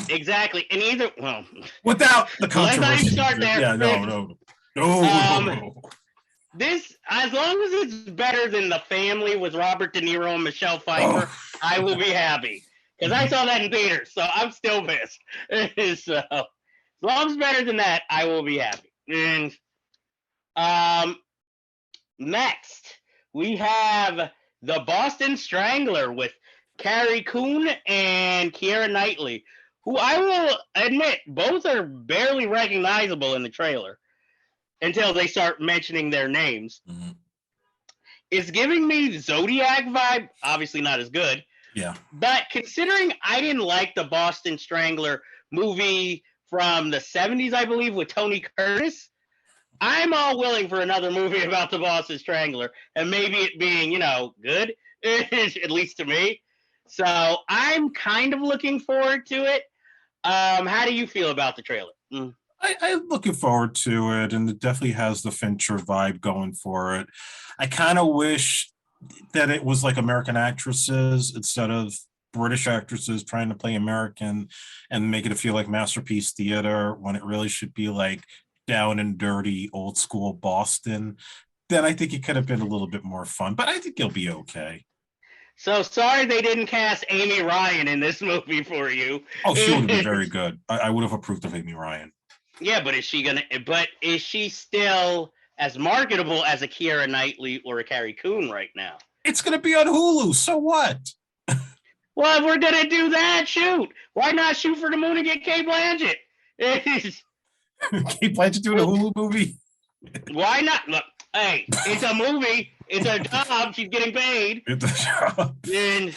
Exactly. And without the controversy. Let's not even start there. Yeah, no. This, as long as it's better than The Family with Robert De Niro and Michelle Pfeiffer, I will be happy. Because I saw that in theaters, so I'm still pissed. So, as long as it's better than that, I will be happy. And next, we have The Boston Strangler with Carrie Coon and Keira Knightley, who I will admit, both are barely recognizable in the trailer until they start mentioning their names. Mm-hmm. It's giving me Zodiac vibe, obviously not as good. Yeah. But considering I didn't like the Boston Strangler movie from the 70s, I believe, with Tony Curtis, I'm all willing for another movie about the Boston Strangler, and maybe it being, good, at least to me. So I'm kind of looking forward to it. How do you feel about the trailer? I'm looking forward to it, and it definitely has the Fincher vibe going for it. I kind of wish that it was like American actresses instead of British actresses trying to play American and make it feel like masterpiece theater when it really should be like down and dirty old school Boston. Then I think it could have been a little bit more fun, but I think it'll be okay. So sorry they didn't cast Amy Ryan in this movie for you. Oh, she would have been very good. I would have approved of Amy Ryan. Yeah, but is she still as marketable as a Keira Knightley or a Carrie Coon right now? It's going to be on Hulu, so what? Well, if we're going to do that, shoot. Why not shoot for the moon and get Cate Blanchett? Cate Blanchett doing a Hulu movie? Why not? Look, hey, it's a movie. It's a job. She's getting paid. It's a job. And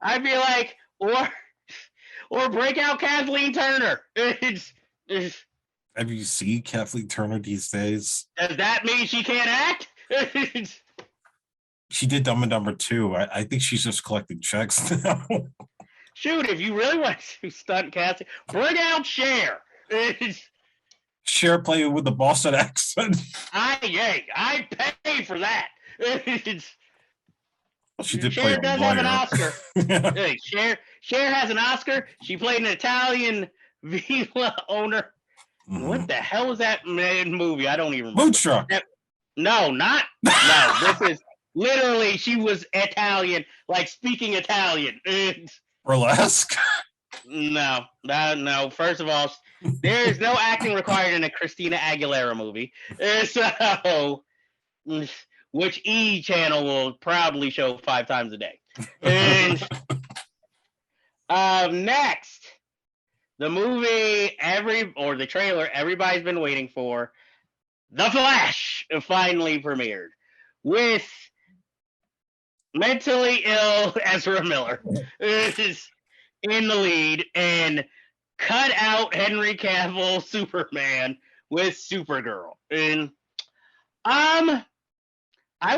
I'd be like, or break out Kathleen Turner. Have you seen Kathleen Turner these days? Does that mean she can't act? She did Dumb and Dumber 2. I think she's just collecting checks now. Shoot, if you really want to stunt casting, bring out Cher. Cher playing with the Boston accent. I pay for that. Well, she did play Cher a does have an lawyer. Oscar. Yeah. Hey, Cher has an Oscar. She played an Italian villa owner. What the hell was that movie? I don't even remember. Moonstruck. No, not. No, this is literally, she was Italian, like speaking Italian. Burlesque. No. First of all, there is no acting required in a Christina Aguilera movie. So, which E! channel will proudly show 5 times a day. And next, the movie the trailer everybody's been waiting for, The Flash, finally premiered with mentally ill Ezra Miller is in the lead and cut out Henry Cavill Superman with Supergirl. And I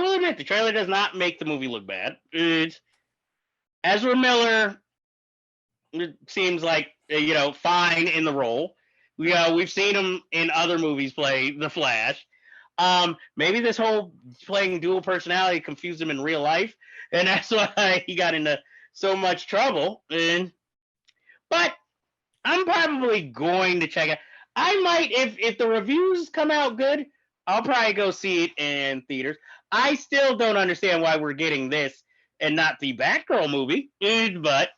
will admit the trailer does not make the movie look bad. Ezra Miller seems like fine in the role. We've seen him in other movies play the Flash. Maybe this whole playing dual personality confused him in real life, and that's why he got into so much trouble. But I'm probably going to check it. I might, if the reviews come out good, I'll probably go see it in theaters. I still don't understand why we're getting this and not the Batgirl movie, but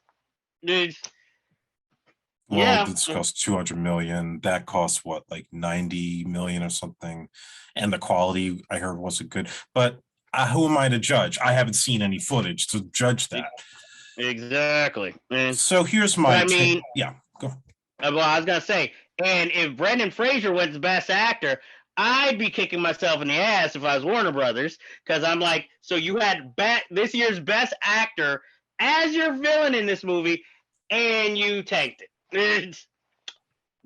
Well, this cost $200 million. That cost what, like $90 million or something, and the quality I heard wasn't good. But who am I to judge? I haven't seen any footage to judge that. Exactly. So here's my. Yeah, go. Well, I was gonna say, and if Brendan Fraser wins Best Actor, I'd be kicking myself in the ass if I was Warner Brothers, because I'm like, so you had this year's Best Actor as your villain in this movie, and you tanked it.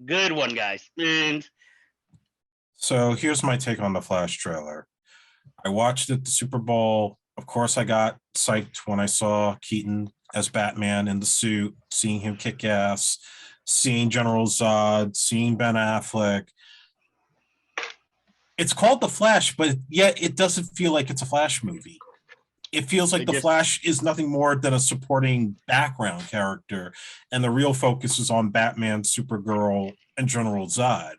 Good one, guys. So here's my take on the Flash trailer. I watched it the Super Bowl. Of course, I got psyched when I saw Keaton as Batman in the suit, seeing him kick ass, seeing General Zod, seeing Ben Affleck. It's called The Flash, but yet it doesn't feel like it's a Flash movie. It feels like The Flash is nothing more than a supporting background character, and the real focus is on Batman, Supergirl, and General Zod.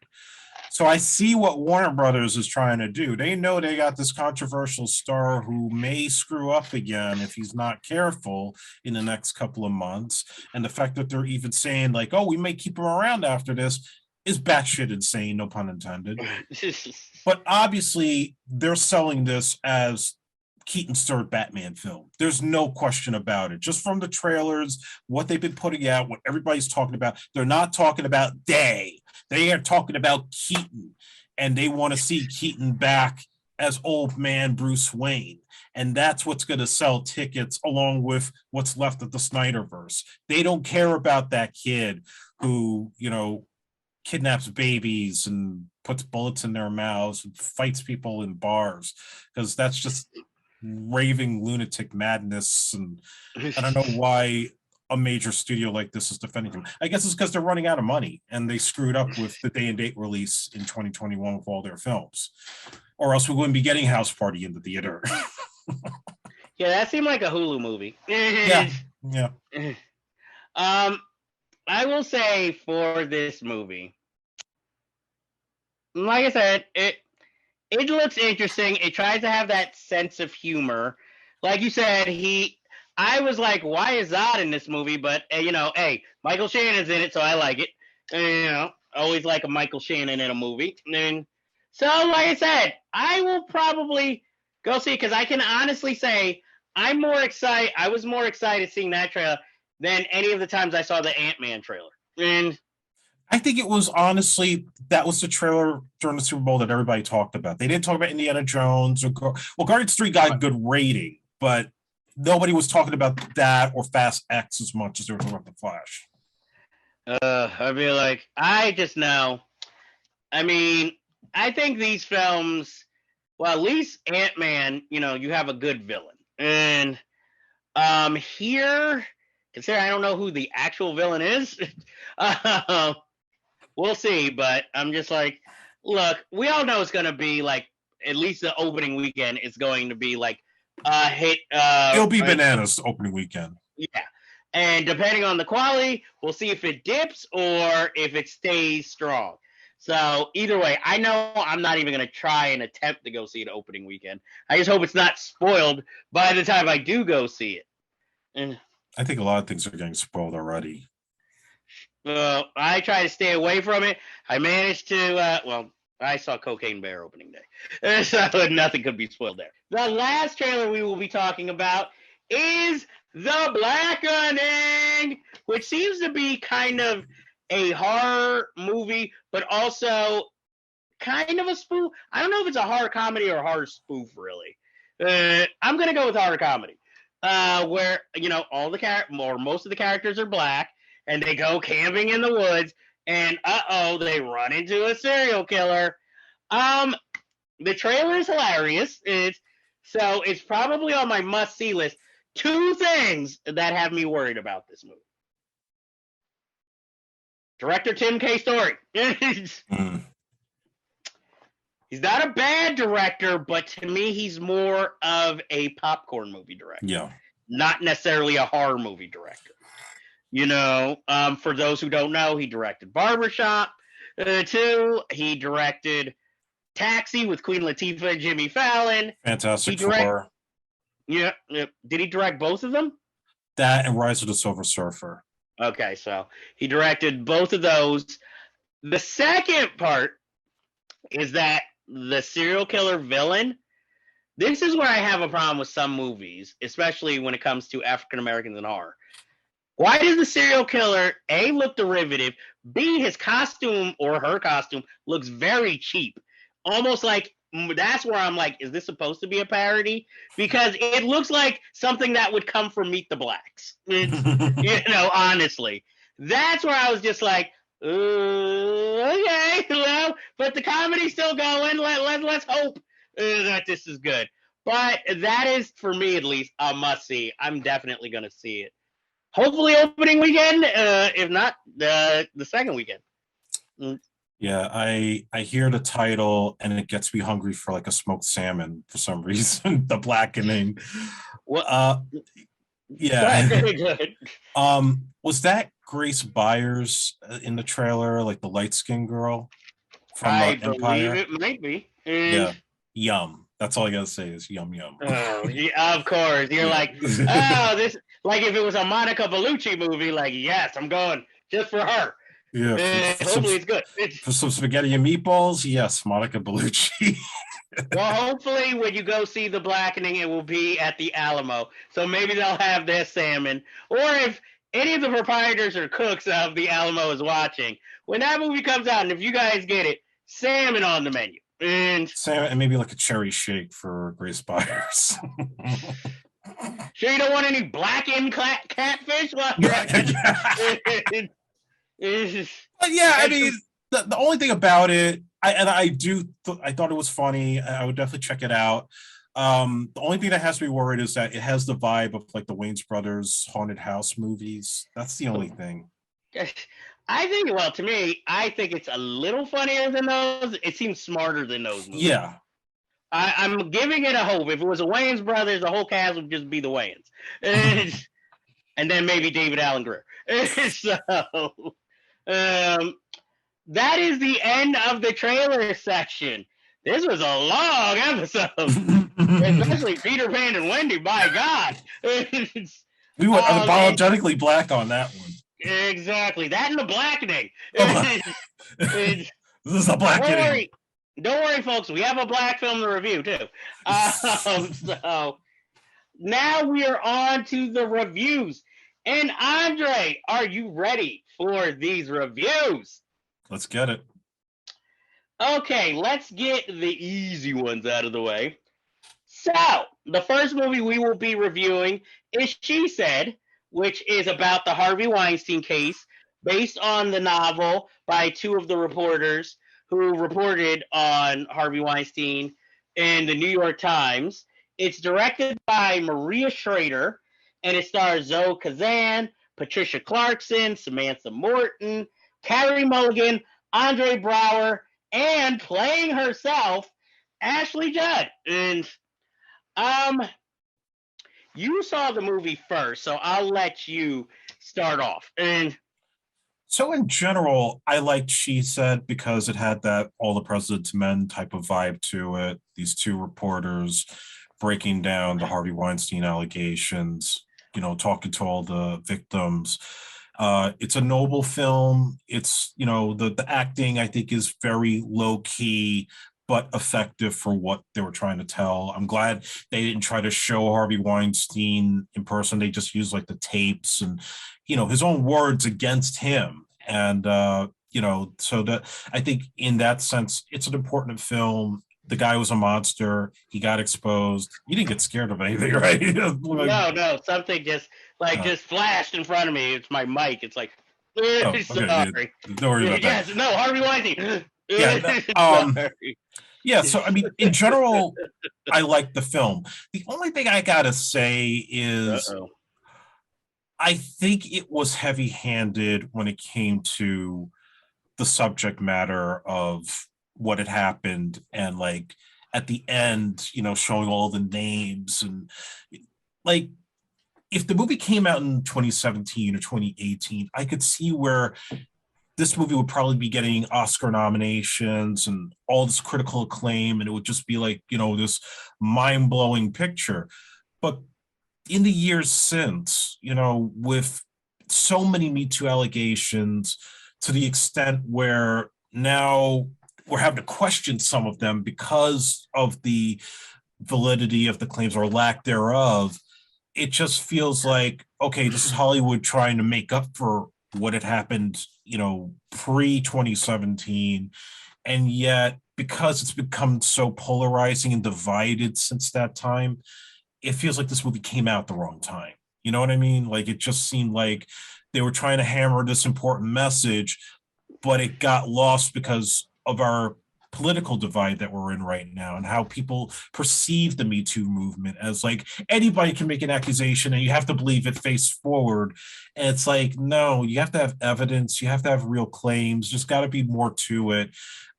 So I see what Warner Brothers is trying to do. They know they got this controversial star who may screw up again if he's not careful in the next couple of months. And the fact that they're even saying like, oh, we may keep him around after this is batshit insane, no pun intended. But obviously they're selling this as Keaton's third Batman film. There's no question about it. Just from the trailers, what they've been putting out, what everybody's talking about, they're not talking about Day. They are talking about Keaton, and they want to see Keaton back as old man Bruce Wayne. And that's what's going to sell tickets along with what's left of the Snyderverse. They don't care about that kid who, kidnaps babies and puts bullets in their mouths and fights people in bars, because that's just raving lunatic madness. And I don't know why a major studio like this is defending him. I guess it's because they're running out of money and they screwed up with the day and date release in 2021 with all their films, or else we wouldn't be getting House Party in the theater. Yeah, that seemed like a Hulu movie. Yeah. I will say for this movie, like I said, it looks interesting. It tries to have that sense of humor. Like you said, I was like, why is Zod in this movie? But, hey, Michael Shannon's in it, so I like it. And, always like a Michael Shannon in a movie. And so, like I said, I will probably go see it, because I can honestly say I was more excited seeing that trailer than any of the times I saw the Ant-Man trailer. And I think it was honestly, that was the trailer during the Super Bowl that everybody talked about. They didn't talk about Indiana Jones or Guardians 3 got a good rating, but nobody was talking about that or Fast X as much as they were talking about The Flash. I feel like I just know. I mean, I think these films, well, at least Ant-Man, you have a good villain. And here, considering I don't know who the actual villain is. We'll see, but I'm just like, look, we all know it's going to be like, at least the opening weekend is going to be like a hit. It'll be bananas opening weekend. Yeah. And depending on the quality, we'll see if it dips or if it stays strong. So either way, I know I'm not even going to try and attempt to go see it opening weekend. I just hope it's not spoiled by the time I do go see it. And I think a lot of things are getting spoiled already. I try to stay away from it. I managed to, I saw Cocaine Bear opening day, so nothing could be spoiled there. The last trailer we will be talking about is The Blackening, which seems to be kind of a horror movie, but also kind of a spoof. I don't know if it's a horror comedy or a horror spoof, really. I'm going to go with horror comedy, where, all the most of the characters are black, and they go camping in the woods, and they run into a serial killer. The trailer is hilarious. It's probably on my must-see list. Two things that have me worried about this movie. Director Tim K. Story. He's not a bad director, but to me, he's more of a popcorn movie director. Yeah. Not necessarily a horror movie director. For those who don't know, he directed Barbershop 2. He directed Taxi with Queen Latifah and Jimmy Fallon. Fantastic Four. Yeah. Did he direct both of them? That and Rise of the Silver Surfer. Okay, so he directed both of those. The second part is that the serial killer villain, this is where I have a problem with some movies, especially when it comes to African Americans in horror. Why does the serial killer, A, look derivative, B, his costume or her costume looks very cheap? Almost like, that's where I'm like, is this supposed to be a parody? Because it looks like something that would come from Meet the Blacks. Honestly. That's where I was just like, okay, but the comedy's still going. Let's hope that this is good. But that is, for me at least, a must-see. I'm definitely going to see it. Hopefully opening weekend, if not, the second weekend. Yeah, I hear the title and it gets me hungry for like a smoked salmon for some reason. The Blackening. Yeah. Good. Was that Grace Byers in the trailer, like the light-skinned girl from Empire? Believe it might be. Yeah. Yum. That's all I gotta say is yum yum. Oh, yeah, of course. You're like, this, like if it was a Monica Bellucci movie, like, yes, I'm going just for her. Yeah. Hopefully it's good. For some spaghetti and meatballs, yes, Monica Bellucci. Well, hopefully when you go see The Blackening, it will be at the Alamo. So maybe they'll have their salmon. Or if any of the proprietors or cooks of the Alamo is watching, when that movie comes out, and if you guys get it, salmon on the menu. And maybe like a cherry shake for Grace Byers. Sure you don't want any blackened catfish? Well, yeah, I mean, the only thing about it, I thought it was funny. I would definitely check it out. The only thing that has to be worried is that it has the vibe of like the Wayans Brothers haunted house movies. That's the only thing. I think, well, to me, I think it's a little funnier than those. It seems smarter than those movies. Yeah. I'm giving it a hope. If it was a Wayans Brothers, the whole cast would just be the Wayans. And then maybe David Alan Grier. So, that is the end of the trailer section. This was a long episode. Especially Peter Pan and Wendy, by God. We went unapologetically black on that one. Exactly. That and The Blackening. This is The Blackening. Don't worry, folks. We have a black film to review, too. So now we are on to the reviews. And Andre, are you ready for these reviews? Let's get it. Okay, let's get the easy ones out of the way. So, the first movie we will be reviewing is She Said, which is about the Harvey Weinstein case, based on the novel by two of the reporters who reported on Harvey Weinstein in the New York Times. It's directed by Maria Schrader, and it stars Zoe Kazan, Patricia Clarkson, Samantha Morton, Carey Mulligan, Andre Braugher, and playing herself, Ashley Judd. And you saw the movie first, so I'll let you start off. And so in general, I liked She Said because it had that All the President's Men type of vibe to it. These two reporters breaking down the Harvey Weinstein allegations, talking to all the victims. It's a noble film. It's, the acting, I think, is very low key, but effective for what they were trying to tell. I'm glad they didn't try to show Harvey Weinstein in person. They just used like the tapes and, his own words against him. And, so that I think in that sense, it's an important film. The guy was a monster. He got exposed. You didn't get scared of anything, right? No, something just flashed in front of me. It's my mic. It's like, okay, sorry. Don't worry about that. Yes, no, Harvey Weinstein. Yeah, so I mean, in general, I like the film. The only thing I gotta say is I think it was heavy-handed when it came to the subject matter of what had happened, and like at the end, showing all the names, and like if the movie came out in 2017 or 2018, I could see where this movie would probably be getting Oscar nominations and all this critical acclaim, and it would just be like, this mind-blowing picture. But in the years since, with so many Me Too allegations, to the extent where now we're having to question some of them because of the validity of the claims or lack thereof, it just feels like, okay, this is Hollywood trying to make up for what had happened, pre-2017. And yet, because it's become so polarizing and divided since that time, it feels like this movie came out the wrong time. You know what I mean? Like, it just seemed like they were trying to hammer this important message, but it got lost because of our political divide that we're in right now, and how people perceive the Me Too movement as like anybody can make an accusation and you have to believe it face forward. And it's like, no, you have to have evidence, you have to have real claims, there's got to be more to it.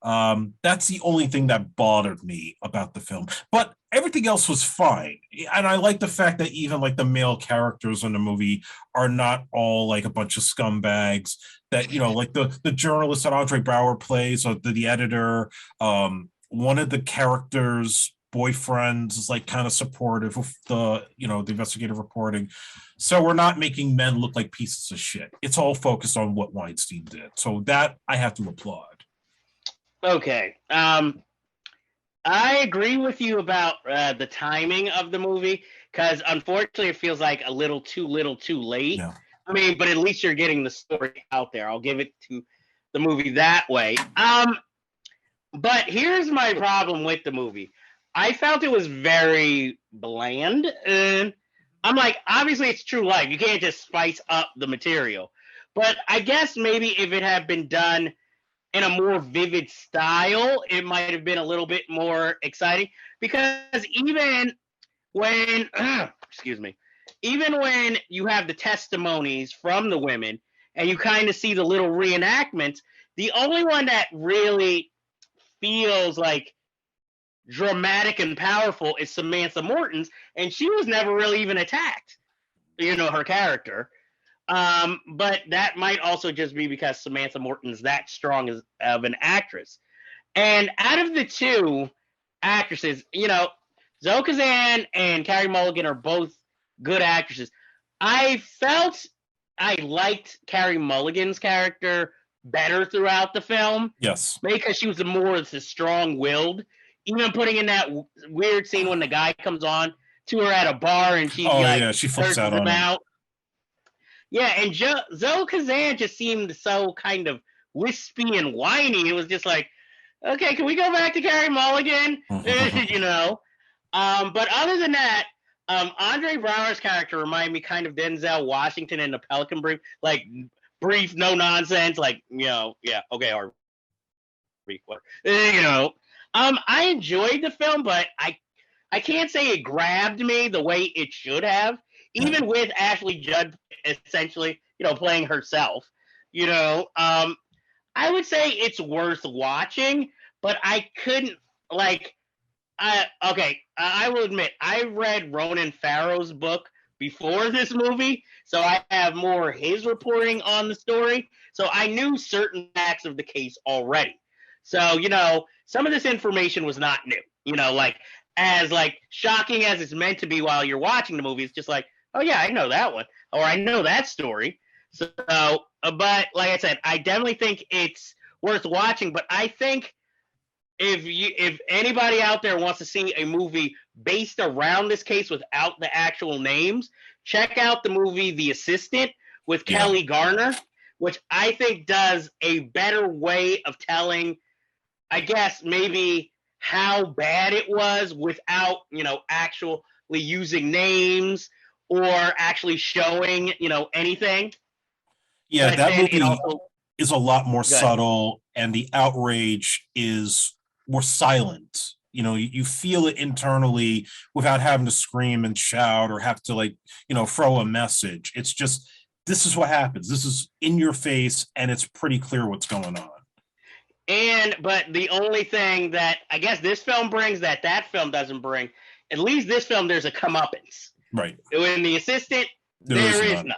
That's the only thing that bothered me about the film, but everything else was fine. And I like the fact that even like the male characters in the movie are not all like a bunch of scumbags. That, like the journalist that Andre Braugher plays, or the editor, one of the characters' boyfriends is like kind of supportive of the investigative reporting. So we're not making men look like pieces of shit. It's all focused on what Weinstein did. So that I have to applaud. Okay. I agree with you about the timing of the movie, because unfortunately it feels like a little too late. Yeah. I mean, but at least you're getting the story out there. I'll give it to the movie that way. But here's my problem with the movie. I felt it was very bland. And I'm like, obviously it's true life. You can't just spice up the material. But I guess maybe if it had been done in a more vivid style, it might have been a little bit more exciting. Because even when, even when you have the testimonies from the women and you kind of see the little reenactments, the only one that really feels like dramatic and powerful is Samantha Morton's, and she was never really even attacked, her character. But that might also just be because Samantha Morton's that strong of an actress. And out of the two actresses, Zoe Kazan and Carey Mulligan are both good actresses. I felt I liked Carey Mulligan's character better throughout the film. Yes. Because she was more strong-willed. Even putting in that weird scene when the guy comes on to her at a bar and she she flips out on him. Yeah, and Zoe Kazan just seemed so kind of wispy and whiny. It was just like, okay, can we go back to Carey Mulligan? But other than that, Andre Braugher's character reminded me kind of Denzel Washington in the Pelican Brief, like brief, no nonsense, like, yeah, okay, or brief, whatever. I enjoyed the film, but I can't say it grabbed me the way it should have, even with Ashley Judd essentially playing herself. I would say it's worth watching, but I couldn't like. I will admit I read Ronan Farrow's book before this movie, so I have more his reporting on the story. So I knew certain facts of the case already. So some of this information was not new. As shocking as it's meant to be while you're watching the movie, it's just like, oh yeah, I know that one, or I know that story. So, but like I said, I definitely think it's worth watching. But I think if anybody out there wants to see a movie based around this case without the actual names, check out the movie The Assistant with Kelly Garner, which I think does a better way of telling, I guess, maybe how bad it was without, actually using names or actually showing, anything. Yeah, But that movie also is a lot more subtle, and the outrage is more silent. You feel it internally without having to scream and shout or have to throw a message. It's just, this is what happens. This is in your face, and it's pretty clear what's going on. But the only thing that I guess this film brings that film doesn't bring, at least this film, there's a comeuppance. Right. In The Assistant, there is none.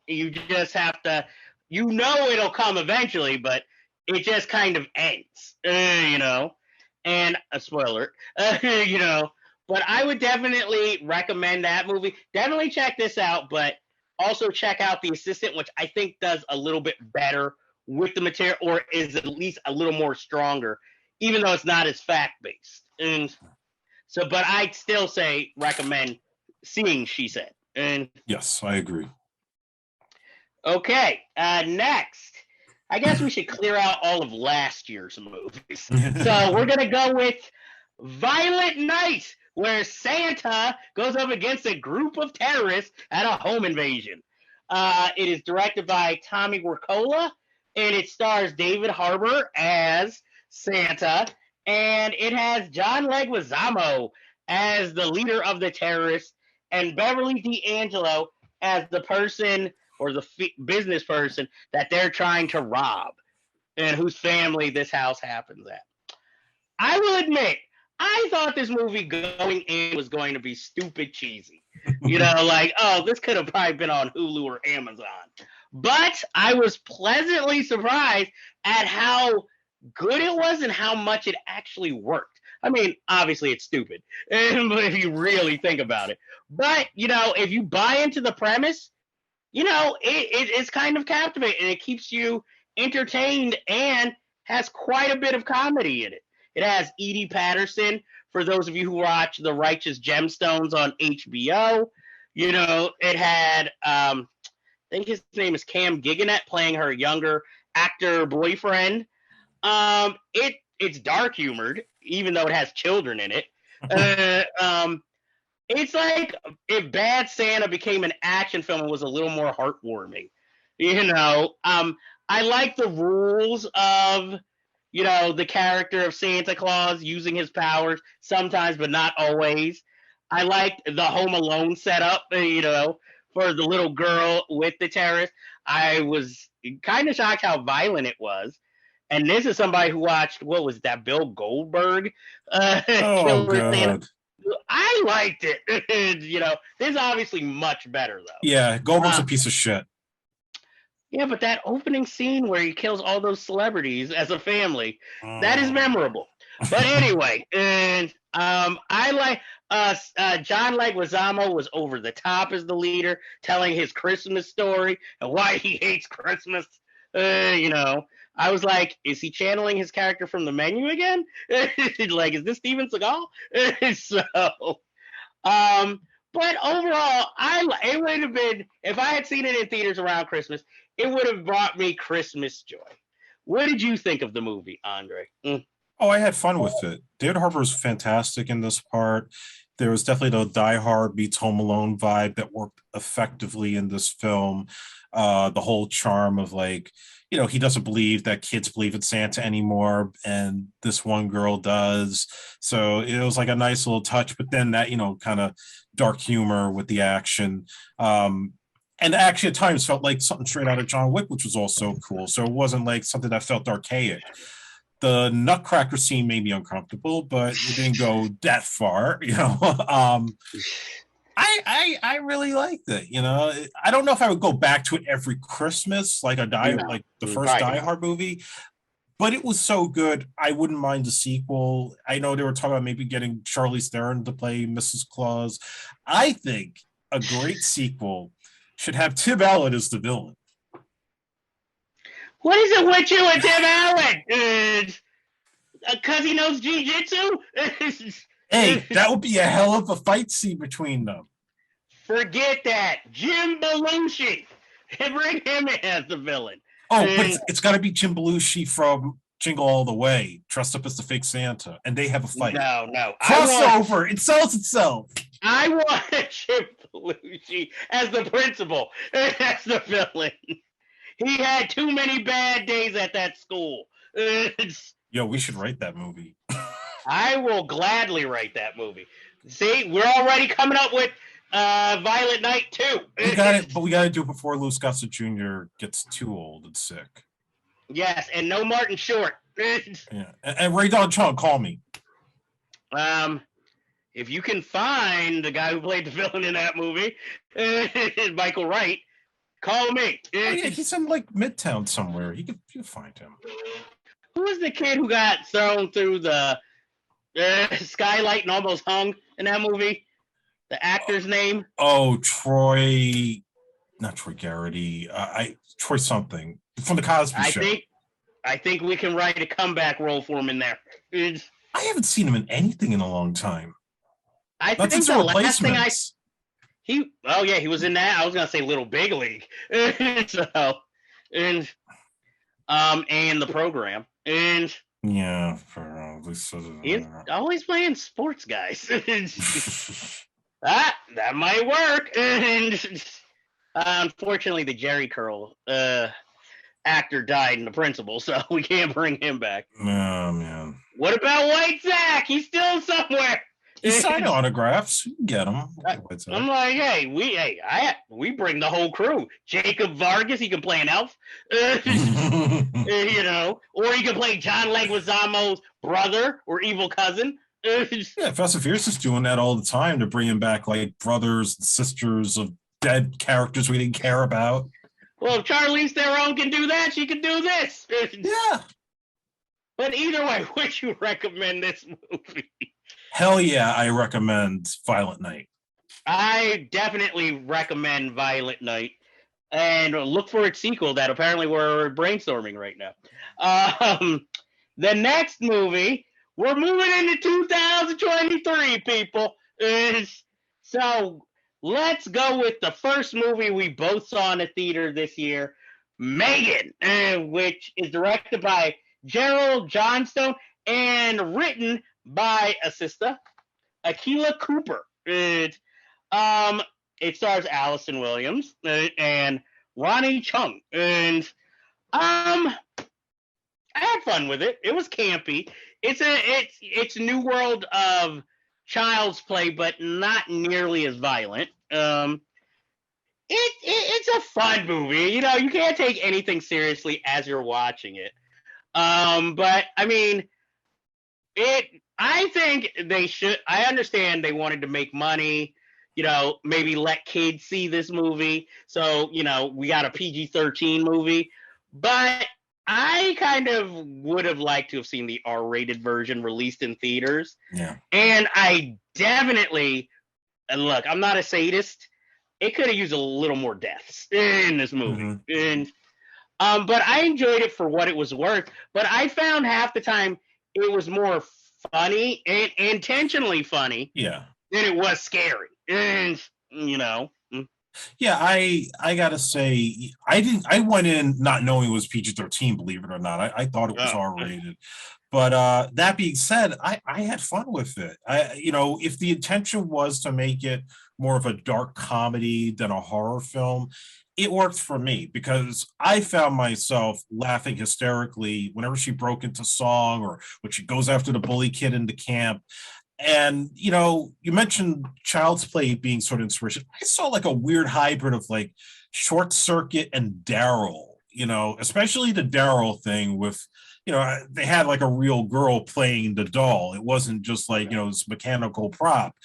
You just have to, it'll come eventually, but it just kind of ends. And a spoiler, But I would definitely recommend that movie. Definitely check this out, but also check out The Assistant, which I think does a little bit better with the material, or is at least a little more stronger, even though it's not as fact-based. And so, but I'd still say recommend seeing She Said. And yes, I agree. Okay, next. I guess we should clear out all of last year's movies. So we're going to go with Violent Night, where Santa goes up against a group of terrorists at a home invasion. It is directed by Tommy Wirkola, and it stars David Harbour as Santa, and it has John Leguizamo as the leader of the terrorists, and Beverly D'Angelo as the person or the business person that they're trying to rob, and whose family this house happens at. I will admit, I thought this movie going in was going to be stupid cheesy. This could have probably been on Hulu or Amazon. But I was pleasantly surprised at how good it was and how much it actually worked. I mean, obviously it's stupid, if you really think about it. But, if you buy into the premise, it's kind of captivating. It keeps you entertained and has quite a bit of comedy in it. It has Edie Patterson, for those of you who watch The Righteous Gemstones on HBO. It had, I think his name is Cam Giganette, playing her younger actor boyfriend. It's dark humored, even though it has children in it. It's like if Bad Santa became an action film and was a little more heartwarming. I like the rules of, the character of Santa Claus using his powers sometimes, but not always. I liked the Home Alone setup, for the little girl with the terrorist. I was kind of shocked how violent it was. And this is somebody who watched, what was that, Bill Goldberg? Oh, God. I liked it. This is obviously much better, though. Yeah, Goldberg's a piece of shit. Yeah, but that opening scene where he kills all those celebrities as a family, that is memorable. But anyway, and I like John Leguizamo was over the top as the leader, telling his Christmas story and why he hates Christmas. I was like, is he channeling his character from The Menu again? Is this Steven Seagal? But overall, it would have been, if I had seen it in theaters around Christmas, it would have brought me Christmas joy. What did you think of the movie, Andre? Oh, I had fun with it. David Harbour was fantastic in this part. There was definitely the Die Hard meets Home Alone vibe that worked effectively in this film. The whole charm of he doesn't believe that kids believe in Santa anymore, and this one girl does. So it was like a nice little touch, but then that, kind of dark humor with the action. And actually at times felt like something straight out of John Wick, which was also cool. So it wasn't like something that felt archaic. The Nutcracker scene made me uncomfortable, but it didn't go that far, you know. I really liked it, you know. I don't know if I would go back to it every Christmas, like like the first Die Hard movie, but it was so good. I wouldn't mind the sequel. I know they were talking about maybe getting Charlize Theron to play Mrs. Claus. I think a great sequel should have Tim Allen as the villain. What is it with you and Tim Allen? Because he knows jiu-jitsu? Hey, that would be a hell of a fight scene between them. Forget that. Jim Belushi. Bring him in as the villain. Oh, but it's got to be Jim Belushi from Jingle All the Way, dressed up as the fake Santa, and they have a fight. No. Crossover. It sells itself. I want Jim Belushi as the principal, as the villain. He had too many bad days at that school. Yo, we should write that movie. I will gladly write that movie. See, we're already coming up with Violent Night 2. We got it, but we got to do it before Louis Gossett Jr. gets too old and sick. Yes, and no Martin Short. Yeah, and Ray Don Chung, call me. If you can find the guy who played the villain in that movie, Michael Wright, call me. Oh, yeah, he's in like Midtown somewhere. You can find him. Who was the kid who got thrown through the skylight and almost hung in that movie? The actor's name? Oh, not Troy Garrity. Troy something from the Cosby Show. I think we can write a comeback role for him in there. I haven't seen him in anything in a long time. I think the last thing he was in that. I was gonna say Little Big League. So, and the program. And yeah, he's always playing sports guys. that might work. And unfortunately, the Jerry Curl actor died in the principal, so we can't bring him back. Oh, man. What about White Zach? He's still somewhere. He signed autographs. You can get him. I'm like, hey, we bring the whole crew. Jacob Vargas, he can play an elf, you know, or he can play John Leguizamo's brother or evil cousin. Yeah, Fast and Furious is doing that all the time to bring back like brothers and sisters of dead characters we didn't care about. Well, if Charlize Theron can do that, she can do this. Yeah. But either way, would you recommend this movie? Hell yeah, I recommend Violent Night. I definitely recommend Violent Night. And look for its sequel that apparently we're brainstorming right now. The next movie, we're moving into 2023, people. So let's go with the first movie we both saw in the theater this year, Megan, which is directed by Gerald Johnstone and written by a sister, Akilah Cooper. It stars Allison Williams and Ronnie Chung. And I had fun with it. It was campy. It's a new world of Child's Play, but not nearly as violent. It's a fun movie. You know, you can't take anything seriously as you're watching it. But I mean, I think they should. I understand they wanted to make money, you know, maybe let kids see this movie. So, you know, we got a PG-13 movie, but I kind of would have liked to have seen the R-rated version released in theaters. Yeah. And I definitely, and look, I'm not a sadist. It could have used a little more deaths in this movie. Mm-hmm. And but I enjoyed it for what it was worth. But I found half the time it was more funny and intentionally funny, yeah, than it was scary. And you know, yeah, I gotta say, I went in not knowing it was PG-13, believe it or not. I thought it was R-rated. But that being said, I had fun with it. You know, if the intention was to make it more of a dark comedy than a horror film, it worked for me because I found myself laughing hysterically whenever she broke into song or when she goes after the bully kid in the camp. And you mentioned Child's Play being sort of inspiration. I saw like a weird hybrid of like Short Circuit and Daryl, especially the Daryl thing with, they had like a real girl playing the doll. It wasn't just like, this mechanical prop.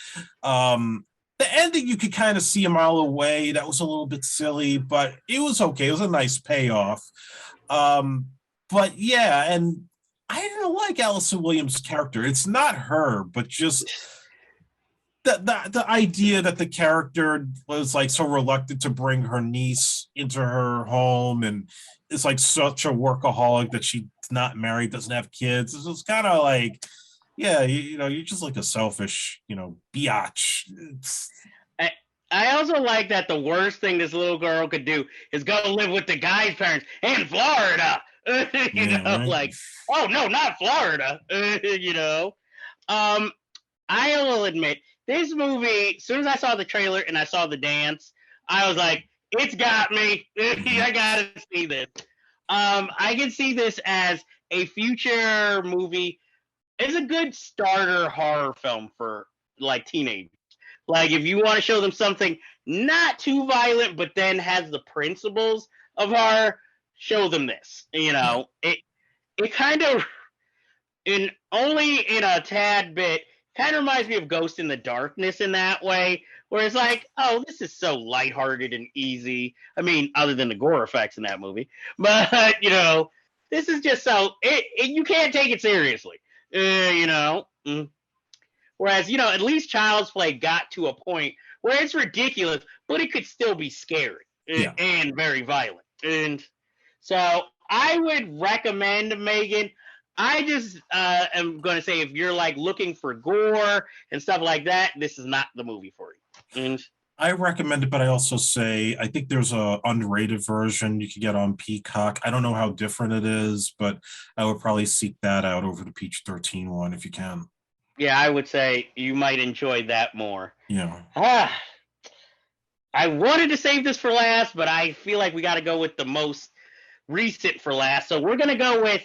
The ending you could kind of see a mile away. That was a little bit silly, but it was okay. It was a nice payoff. But yeah, and I didn't like Allison Williams' character. It's not her, but just the idea that the character was like so reluctant to bring her niece into her home and is like such a workaholic that she's not married, doesn't have kids. It's just kind of like, yeah, you're just like a selfish, biatch. I also like that the worst thing this little girl could do is go live with the guy's parents in Florida. Like, oh no, not Florida. I will admit, this movie, as soon as I saw the trailer and I saw the dance, I was like, it's got me. I gotta see this. I can see this as a future movie. It's a good starter horror film for like teenagers. Like if you want to show them something not too violent, but then has the principles of horror, show them this. It kind of, only in a tad bit, kind of reminds me of Ghost in the Darkness in that way, where it's like, oh, this is so lighthearted and easy. I mean, other than the gore effects in that movie, but this is just so you can't take it seriously. Whereas, at least Child's Play got to a point where it's ridiculous, but it could still be scary and very violent. And so I would recommend Megan. I just am going to say, if you're like looking for gore and stuff like that, this is not the movie for you. And I recommend it, but I also say I think there's a unrated version you could get on Peacock. I don't know how different it is, but I would probably seek that out over the PG-13 one if you can. Yeah, I would say you might enjoy that more. Yeah. I wanted to save this for last, but I feel like we got to go with the most recent for last. So we're going to go with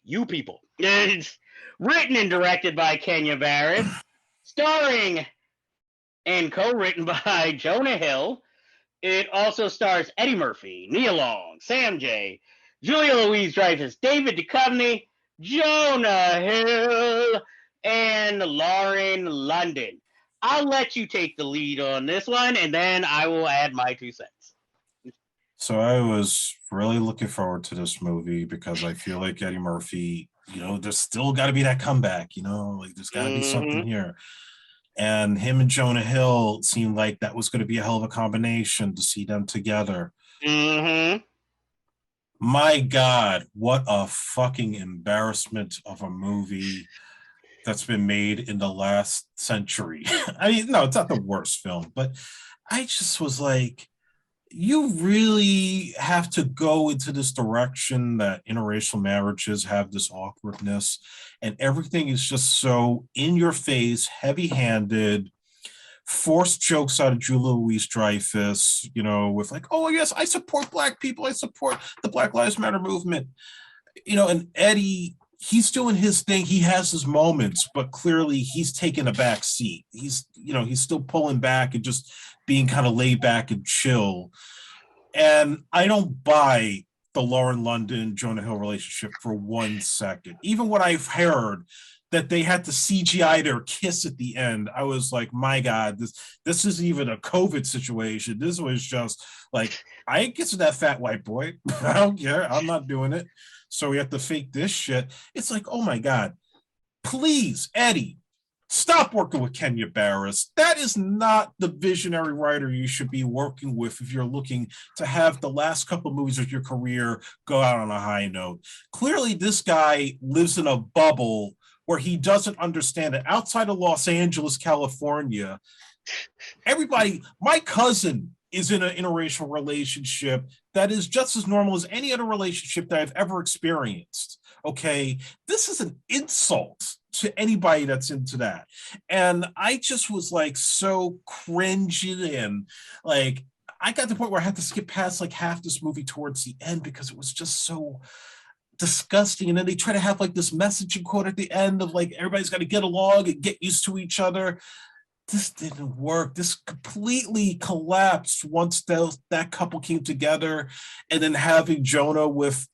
You People. It's written and directed by Kenya Barris, starring and co-written by Jonah Hill. It also stars Eddie Murphy, Nia Long, Sam J, Julia Louis-Dreyfus, David Duchovny, Jonah Hill, and Lauren London. I'll let you take the lead on this one, and then I will add my 2 cents. So I was really looking forward to this movie because I feel like Eddie Murphy, there's still got to be that comeback, like there's got to be something here. And him and Jonah Hill seemed like that was going to be a hell of a combination to see them together. My God, what a fucking embarrassment of a movie that's been made in the last century. I mean, no, it's not the worst film, but I just was like, you really have to go into this direction that interracial marriages have this awkwardness and everything is just so in your face, heavy-handed, forced jokes out of Julia Louis-Dreyfus, with like, oh yes, I support Black people, I support the Black Lives Matter movement, and Eddie, he's doing his thing, he has his moments, but clearly he's taking a back seat. He's still pulling back and just being kind of laid back and chill. And I don't buy the Lauren London Jonah Hill relationship for 1 second. Even when I've heard that they had to CGI their kiss at the end, I was like, my God, this isn't even a COVID situation. This was just like, I ain't kissing that fat white boy. I don't care. I'm not doing it. So we have to fake this shit. It's like, oh my God, please, Eddie, stop working with Kenya Barris. That is not the visionary writer you should be working with if you're looking to have the last couple of movies of your career go out on a high note. Clearly, this guy lives in a bubble where he doesn't understand that outside of Los Angeles, California, everybody, my cousin is in an interracial relationship that is just as normal as any other relationship that I've ever experienced. Okay, this is an insult to anybody that's into that. And I just was like so cringy, and like I got to the point where I had to skip past like half this movie towards the end because it was just so disgusting. And then they try to have like this messaging quote at the end of like everybody's got to get along and get used to each other. This didn't work. This completely collapsed once that couple came together, and then having Jonah with,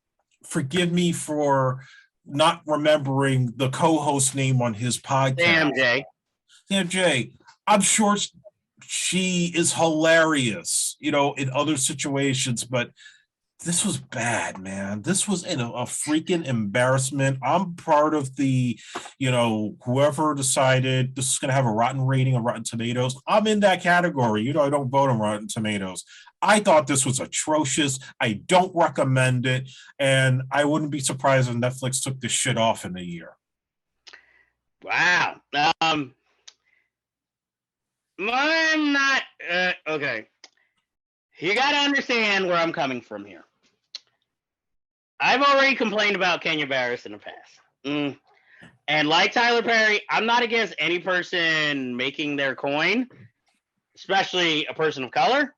forgive me for not remembering the co-host name on his podcast. Sam J. I'm sure she is hilarious, you know, in other situations, but this was bad, man. This was a freaking embarrassment. I'm part of the, you know, whoever decided this is going to have a rotten rating on Rotten Tomatoes. I'm in that category. You know, I don't vote on Rotten Tomatoes. I thought this was atrocious. I don't recommend it. And I wouldn't be surprised if Netflix took this shit off in a year. Wow. I'm not, okay. You got to understand where I'm coming from here. I've already complained about Kenya Barris in the past. And like Tyler Perry, I'm not against any person making their coin, especially a person of color,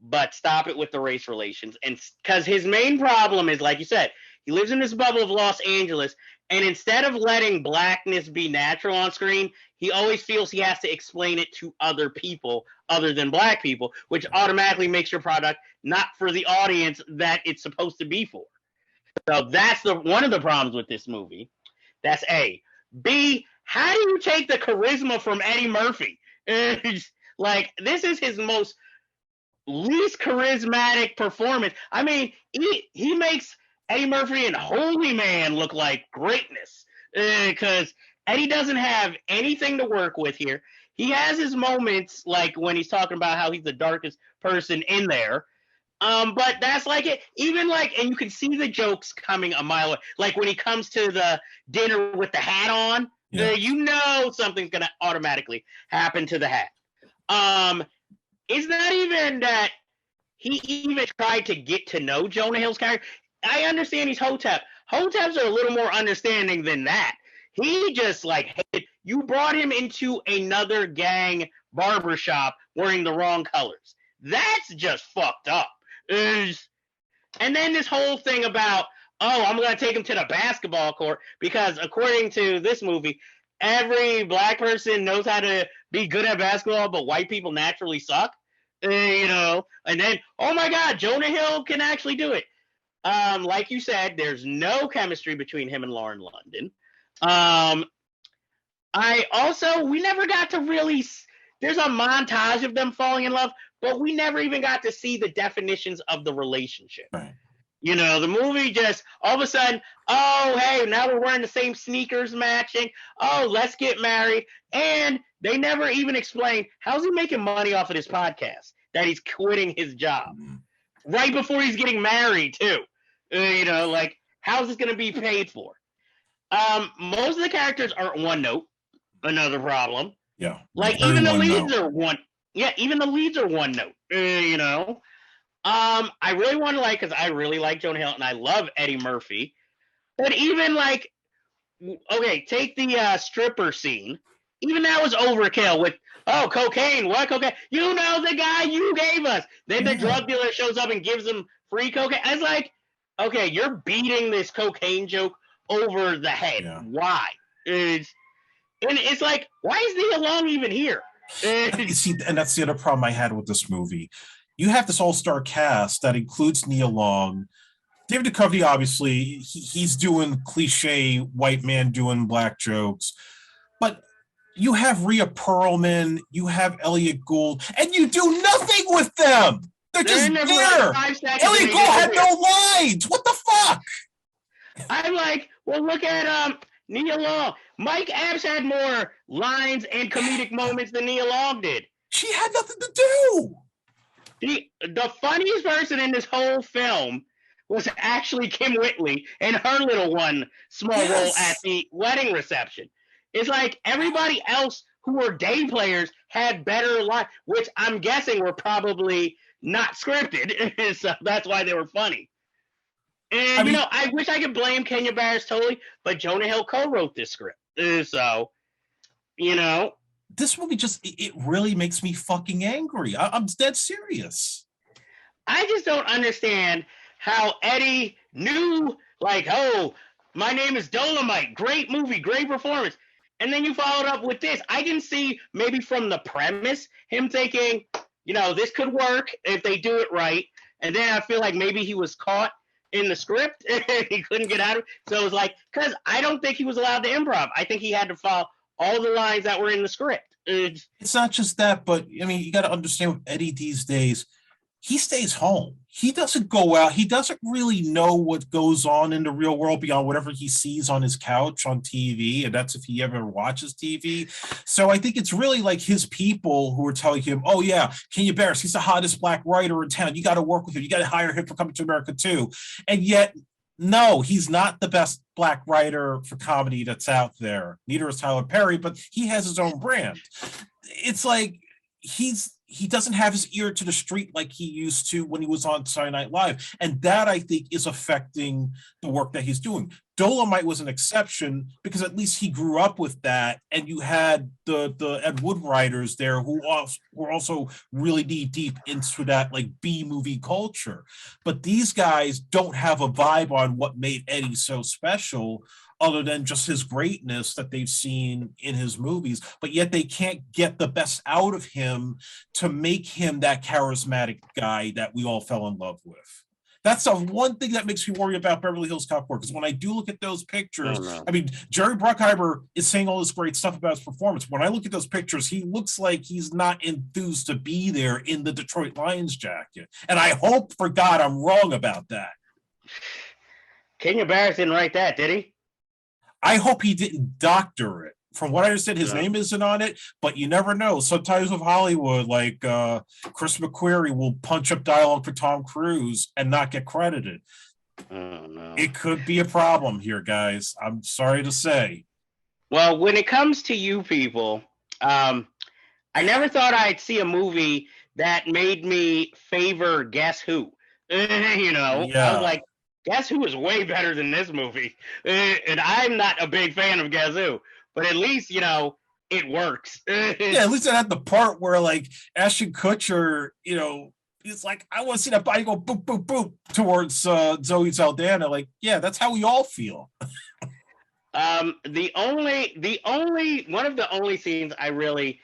but stop it with the race relations. And because his main problem is, like you said, he lives in this bubble of Los Angeles, and instead of letting blackness be natural on screen, he always feels he has to explain it to other people other than black people, which automatically makes your product not for the audience that it's supposed to be for. So that's one of the problems with this movie. That's A. B, how do you take the charisma from Eddie Murphy? Like, this is his most least charismatic performance. I mean, he makes Eddie Murphy and Holy Man look like greatness, because Eddie doesn't have anything to work with here. He has his moments, like when he's talking about how he's the darkest person in there. But that's like it. Even like, and you can see the jokes coming a mile away. Like when he comes to the dinner with the hat on, you know something's gonna automatically happen to the hat. It's not even that he even tried to get to know Jonah Hill's character. I understand he's Hotep. Hoteps are a little more understanding than that. He just like, hey, you brought him into another gang barbershop wearing the wrong colors. That's just fucked up. And then this whole thing about, oh, I'm going to take him to the basketball court because according to this movie, every black person knows how to be good at basketball, but white people naturally suck. You know, and then, oh my God, Jonah Hill can actually do it. Like you said, there's no chemistry between him and Lauren London. We never got to really, there's a montage of them falling in love, but we never even got to see the definitions of the relationship. Right. You know, the movie just, all of a sudden, oh, hey, now we're wearing the same sneakers matching. Oh, let's get married. And they never even explain, how's he making money off of this podcast that he's quitting his job? Right before he's getting married, too. You know, like, how's this going to be paid for? Most of the characters are one note. Another problem. Yeah. Like, even the leads are one. Yeah, even the leads are one note. You know? I really want to because I really like Jonah Hill and I love Eddie Murphy. But even like, okay, take the stripper scene. Even that was overkill with, oh, cocaine, what cocaine? You know the guy you gave us. Then the drug dealer shows up and gives him free cocaine. I was like, okay, you're beating this cocaine joke over the head. Yeah. Why? And it's like, why is Nia Long even here? See, and that's the other problem I had with this movie. You have this all-star cast that includes Nia Long. David Duchovny, obviously, he's doing cliche white man doing black jokes. But you have Rhea Perlman, you have Elliot Gould, and you do nothing with them. They're just there. Elliot Gould had no lines. What the fuck? I'm like, well, look at Nia Long. Mike Epps had more lines and comedic moments than Nia Long did. She had nothing to do. The funniest person in this whole film was actually Kim Whitley and her little small role at the wedding reception. It's like everybody else who were day players had better lines, which I'm guessing were probably not scripted. So that's why they were funny. And, I wish I could blame Kenya Barris totally, but Jonah Hill co-wrote this script. So, this movie it really makes me fucking angry. I'm dead serious. I just don't understand how Eddie knew Like, oh, my name is Dolomite. Great movie, great performance. And then you followed up with this. I can see maybe from the premise him thinking, this could work if they do it right. And then I feel like maybe he was caught in the script and he couldn't get out of it. So it was like, because I don't think he was allowed to improv. I think he had to follow all the lines that were in the script. It's not just that, but I mean, you got to understand with Eddie these days, he stays home. He doesn't go out. He doesn't really know what goes on in the real world beyond whatever he sees on his couch on TV. And that's if he ever watches TV. So I think it's really like his people who are telling him, oh, yeah, Kenya Barris, he's the hottest black writer in town. You got to work with him. You got to hire him for Coming to America too. And yet, no, he's not the best black writer for comedy that's out there. Neither is Tyler Perry, but he has his own brand. It's like he doesn't have his ear to the street like he used to when he was on Saturday Night Live. And that, I think, is affecting the work that he's doing. Dolomite was an exception because at least he grew up with that. And you had the Ed Wood writers there who were also really deep into that like B-movie culture. But these guys don't have a vibe on what made Eddie so special, other than just his greatness that they've seen in his movies, but yet they can't get the best out of him to make him that charismatic guy that we all fell in love with. That's the one thing that makes me worry about Beverly Hills Cop 4, because when I do look at those pictures, I mean, Jerry Bruckheimer is saying all this great stuff about his performance. When I look at those pictures, he looks like he's not enthused to be there in the Detroit Lions jacket. And I hope, for God, I'm wrong about that. Kenya Barris didn't write that, did he? I hope he didn't doctor it. From what I understand, his name isn't on it, but you never know. Sometimes with Hollywood, like Chris McQuarrie will punch up dialogue for Tom Cruise and not get credited. Oh, no. It could be a problem here, guys. I'm sorry to say. Well, when it comes to you people, I never thought I'd see a movie that made me favor Guess Who. I was like, Guess Who is way better than this movie. And I'm not a big fan of Guess Who, but at least, it works. Yeah, at least I had the part where, like, Ashton Kutcher, he's like, I want to see that body go boop, boop, boop towards Zoe Saldana. Like, yeah, that's how we all feel. The only one of the only scenes I really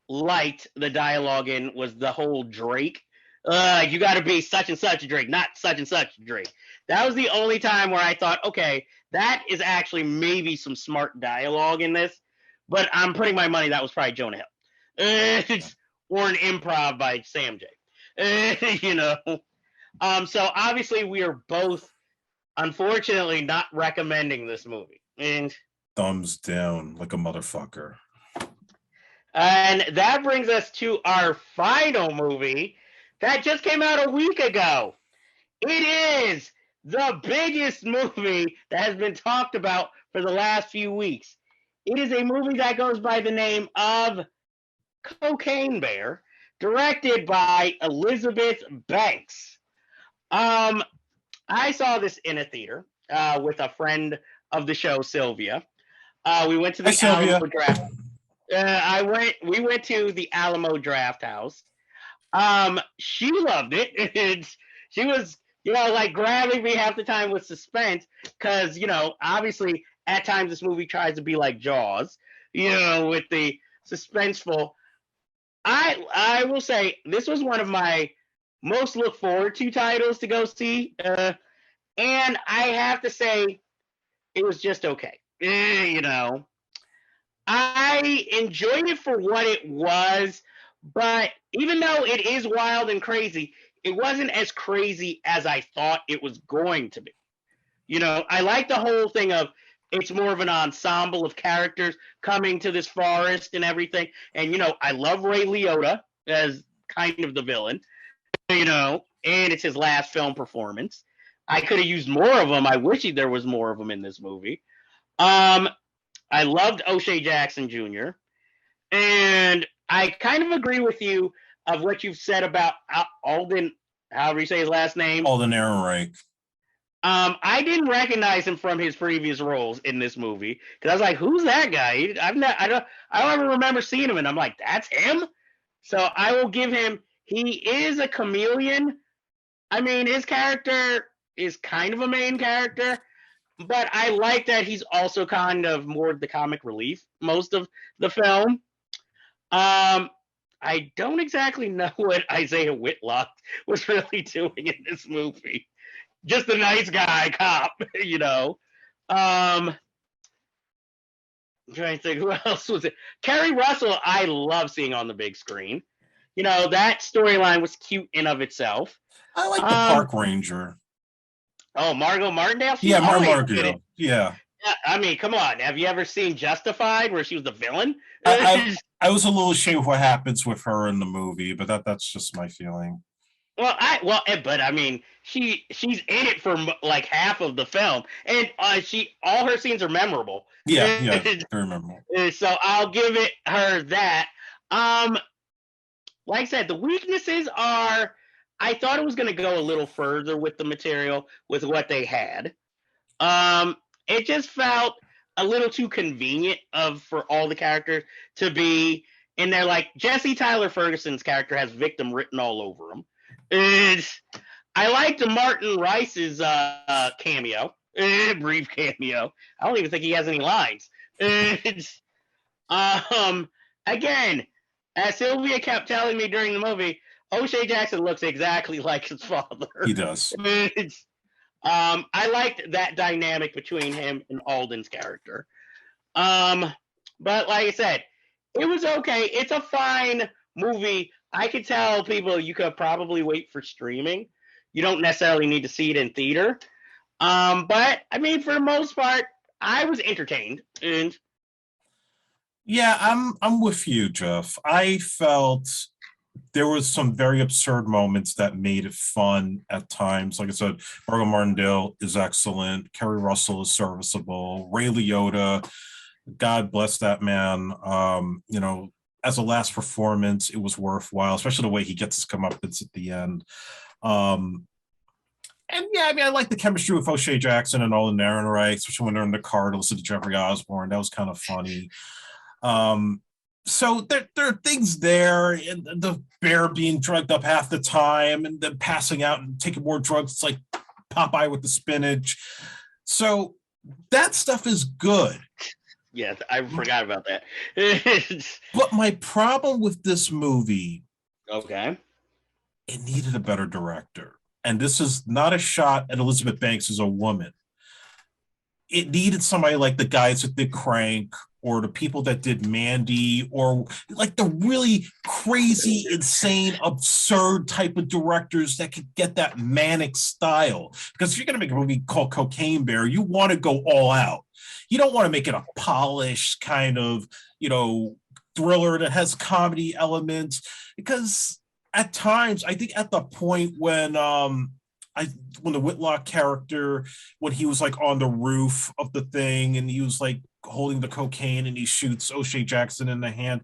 liked the dialogue in was the whole Drake. You got to be such and such Drake, not such and such Drake. That was the only time where I thought, okay, that is actually maybe some smart dialogue in this. But I'm putting my money that was probably Jonah Hill, or an improv by Sam J. So obviously we are both, unfortunately, not recommending this movie. And thumbs down like a motherfucker. And that brings us to our final movie that just came out a week ago. It is the biggest movie that has been talked about for the last few weeks. It is a movie that goes by the name of Cocaine Bear, directed by Elizabeth Banks. I saw this in a theater with a friend of the show, Sylvia. We went to the Alamo Draft. We went to the Alamo Draft House. She loved it. She was, like grabbing me half the time with suspense because, obviously at times this movie tries to be like Jaws, with the suspenseful. I will say this was one of my most look forward to titles to go see. And I have to say it was just okay. I enjoyed it for what it was, but even though it is wild and crazy, it wasn't as crazy as I thought it was going to be. I like the whole thing of it's more of an ensemble of characters coming to this forest and everything. And, I love Ray Liotta as kind of the villain, and it's his last film performance. I could have used more of him. I wish there was more of him in this movie. I loved O'Shea Jackson Jr. And I kind of agree with you of what you've said about Alden, however you say his last name. Alden Ehrenreich. I didn't recognize him from his previous roles in this movie because I was like, "Who's that guy?" I don't ever remember seeing him, and I'm like, "That's him." So I will give him. He is a chameleon. I mean, his character is kind of a main character, but I like that he's also kind of more of the comic relief most of the film. Um, I don't exactly know what Isaiah Whitlock was really doing in this movie. Just a nice guy cop, you know. I'm trying to think who else was it. Kerry Russell, I love seeing on the big screen. You know, that storyline was cute in of itself. I like the park ranger. Oh, Margot Martindale? Yeah, Margot. Yeah. Yeah, I mean, come on. Have you ever seen Justified where she was the villain? I was a little ashamed of what happens with her in the movie, but that's just my feeling. But I mean, she's in it for like half of the film, and all her scenes are memorable. Yeah, very memorable. So I'll give her that. Like I said, the weaknesses are I thought it was going to go a little further with the material with what they had. It just felt a little too convenient for all the characters to be in there. Like Jesse Tyler Ferguson's character has victim written all over him. I liked Martin Rice's cameo, brief cameo. I don't even think he has any lines. Again, as Sylvia kept telling me during the movie, O'Shea Jackson looks exactly like his father. He does. I liked that dynamic between him and Alden's character. But like I said, it was okay. It's a fine movie. I could tell people you could probably wait for streaming. You don't necessarily need to see it in theater. But I mean, for the most part, I was entertained. And yeah, I'm with you, Jeff. I felt there was some very absurd moments that made it fun at times. Like I said, Margot Martindale is excellent. Kerry Russell is serviceable. Ray Liotta, God bless that man. You know, as a last performance, it was worthwhile, especially the way he gets his comeuppance at the end. And yeah, I mean, I like the chemistry with O'Shea Jackson and Alden Ehrenreich, especially when they're in the car to listen to Jeffrey Osborne. That was kind of funny. So there are things there, and the bear being drugged up half the time and then passing out and taking more drugs. It's like Popeye with the spinach. So that stuff is good. Yes, I forgot about that. But my problem with this movie, okay, it needed a better director. And this is not a shot at Elizabeth Banks as a woman. It needed somebody like the guys that did Crank, or the people that did Mandy, or like the really crazy, insane, absurd type of directors that could get that manic style. Because if you're going to make a movie called Cocaine Bear, you want to go all out. You don't want to make it a polished kind of, you know, thriller that has comedy elements. Because at times, I think at the point when the Whitlock character, when he was like on the roof of the thing and he was like holding the cocaine and he shoots O'Shea Jackson in the hand,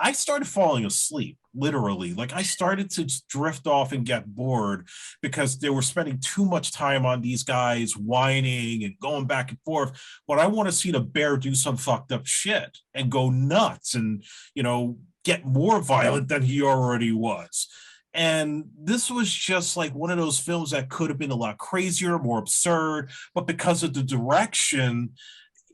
I started falling asleep, literally. Like I started to just drift off and get bored because they were spending too much time on these guys whining and going back and forth. When I want to see the bear do some fucked up shit and go nuts and, you know, get more violent than he already was. And this was just like one of those films that could have been a lot crazier, more absurd, but because of the direction,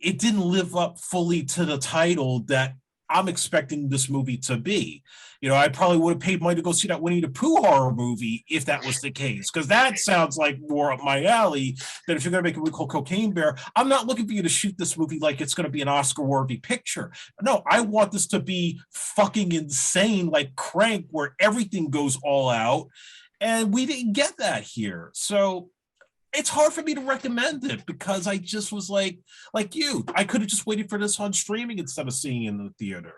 it didn't live up fully to the title that I'm expecting this movie to be. You know, I probably would have paid money to go see that Winnie the Pooh horror movie if that was the case, because that sounds like more up my alley than if you're going to make a movie called Cocaine Bear. I'm not looking for you to shoot this movie like it's going to be an Oscar-worthy picture. No, I want this to be fucking insane, like Crank, where everything goes all out, and we didn't get that here. So it's hard for me to recommend it because I just was like you, I could have just waited for this on streaming instead of seeing it in the theater.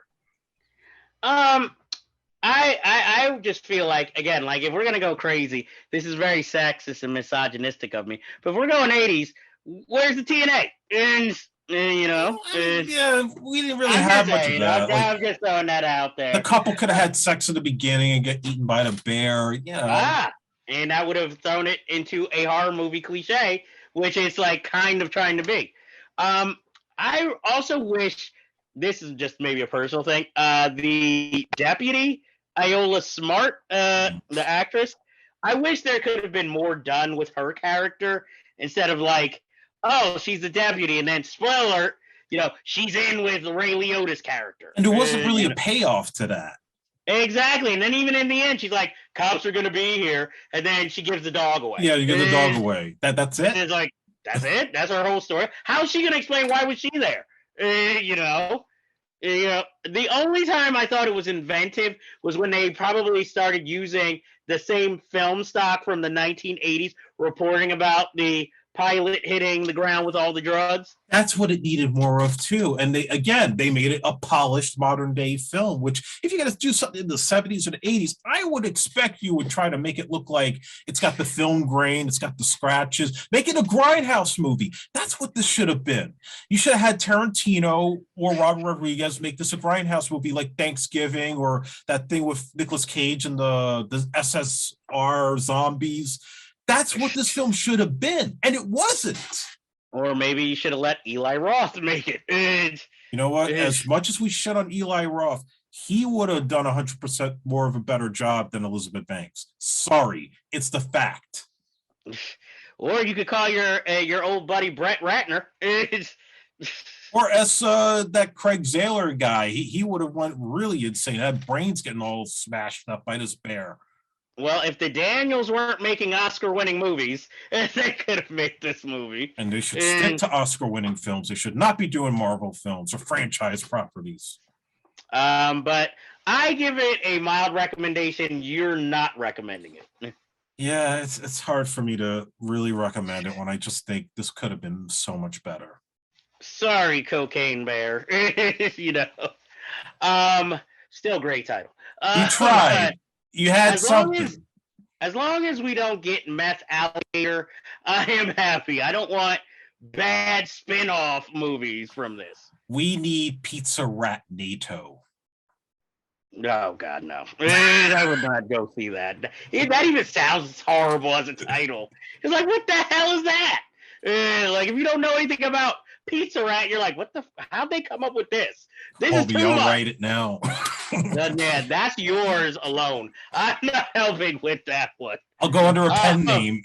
I just feel like, again, like if we're gonna go crazy, this is very sexist and misogynistic of me. But if we're going 80s, where's the TNA? And you know, yeah, we didn't really have much of that. I'm just throwing that out there. The couple could have had sex in the beginning and get eaten by the bear. Yeah, and that would have thrown it into a horror movie cliche, which it's like kind of trying to be. I also wish, this is just maybe a personal thing, the deputy, Iola Smart, the actress, I wish there could have been more done with her character instead of like, oh, she's the deputy, and then spoiler, she's in with Ray Liotta's character. And there wasn't really a payoff to that. Exactly. And then even in the end, she's like, cops are going to be here. And then she gives the dog away. Yeah, you give the dog away. That's it? It's like, that's it? That's her whole story? How's she going to explain why was she there? The only time I thought it was inventive was when they probably started using the same film stock from the 1980s, reporting about the pilot hitting the ground with all the drugs. That's what it needed more of too. And they made it a polished modern day film, which if you're going to do something in the 70s or the 80s, I would expect you would try to make it look like it's got the film grain, it's got the scratches, make it a grindhouse movie. That's what this should have been. You should have had Tarantino or Robert Rodriguez make this a grindhouse movie like Thanksgiving or that thing with Nicolas Cage and the SSR zombies. That's what this film should have been, and it wasn't. Or maybe you should have let Eli Roth make it. You know what? As much as we shit on Eli Roth, he would have done 100% more of a better job than Elizabeth Banks. Sorry, it's the fact. Or you could call your old buddy Brett Ratner. Or as that Craig Zahler guy, he would have went really insane. Had brains getting all smashed up by this bear. Well, if the Daniels weren't making Oscar-winning movies, they could have made this movie. And they should stick to Oscar-winning films. They should not be doing Marvel films or franchise properties. But I give it a mild recommendation. You're not recommending it. Yeah, it's hard for me to really recommend it when I just think this could have been so much better. Sorry, Cocaine Bear. Still great title. You tried. You had something. As long as we don't get Meth Alligator, I am happy. I don't want bad spin-off movies from this. We need Pizza Rat NATO. Oh, God, no. I would not go see that. That even sounds horrible as a title. It's like, what the hell is that? If you don't know anything about Pizza Rat, you're like, how'd they come up with this? This is too much. I'll write it now. Yeah, that's yours alone. I'm not helping with that one. I'll go under a pen name.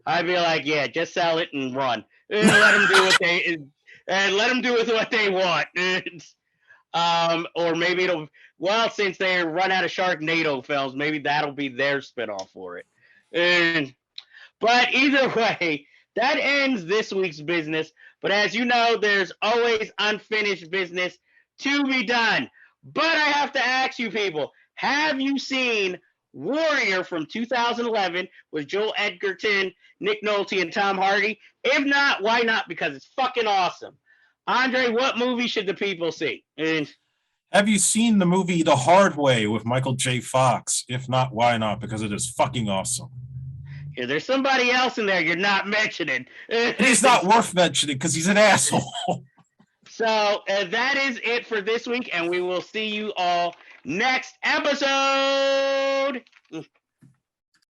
I'd be like, yeah, just sell it and run. And let them do what they want. Or maybe since they run out of Sharknado films, maybe that'll be their spinoff for it. But either way, that ends this week's business. But as you know, there's always unfinished business to be done. But I have to ask you people, have you seen Warrior from 2011 with Joel Edgerton, Nick Nolte, and Tom Hardy? If not, why not? Because it's fucking awesome. Andre, what movie should the people see? Have you seen the movie The Hard Way with Michael J. Fox? If not, why not? Because it is fucking awesome. Yeah, there's somebody else in there you're not mentioning. He's not worth mentioning because he's an asshole. So that is it for this week, and we will see you all next episode.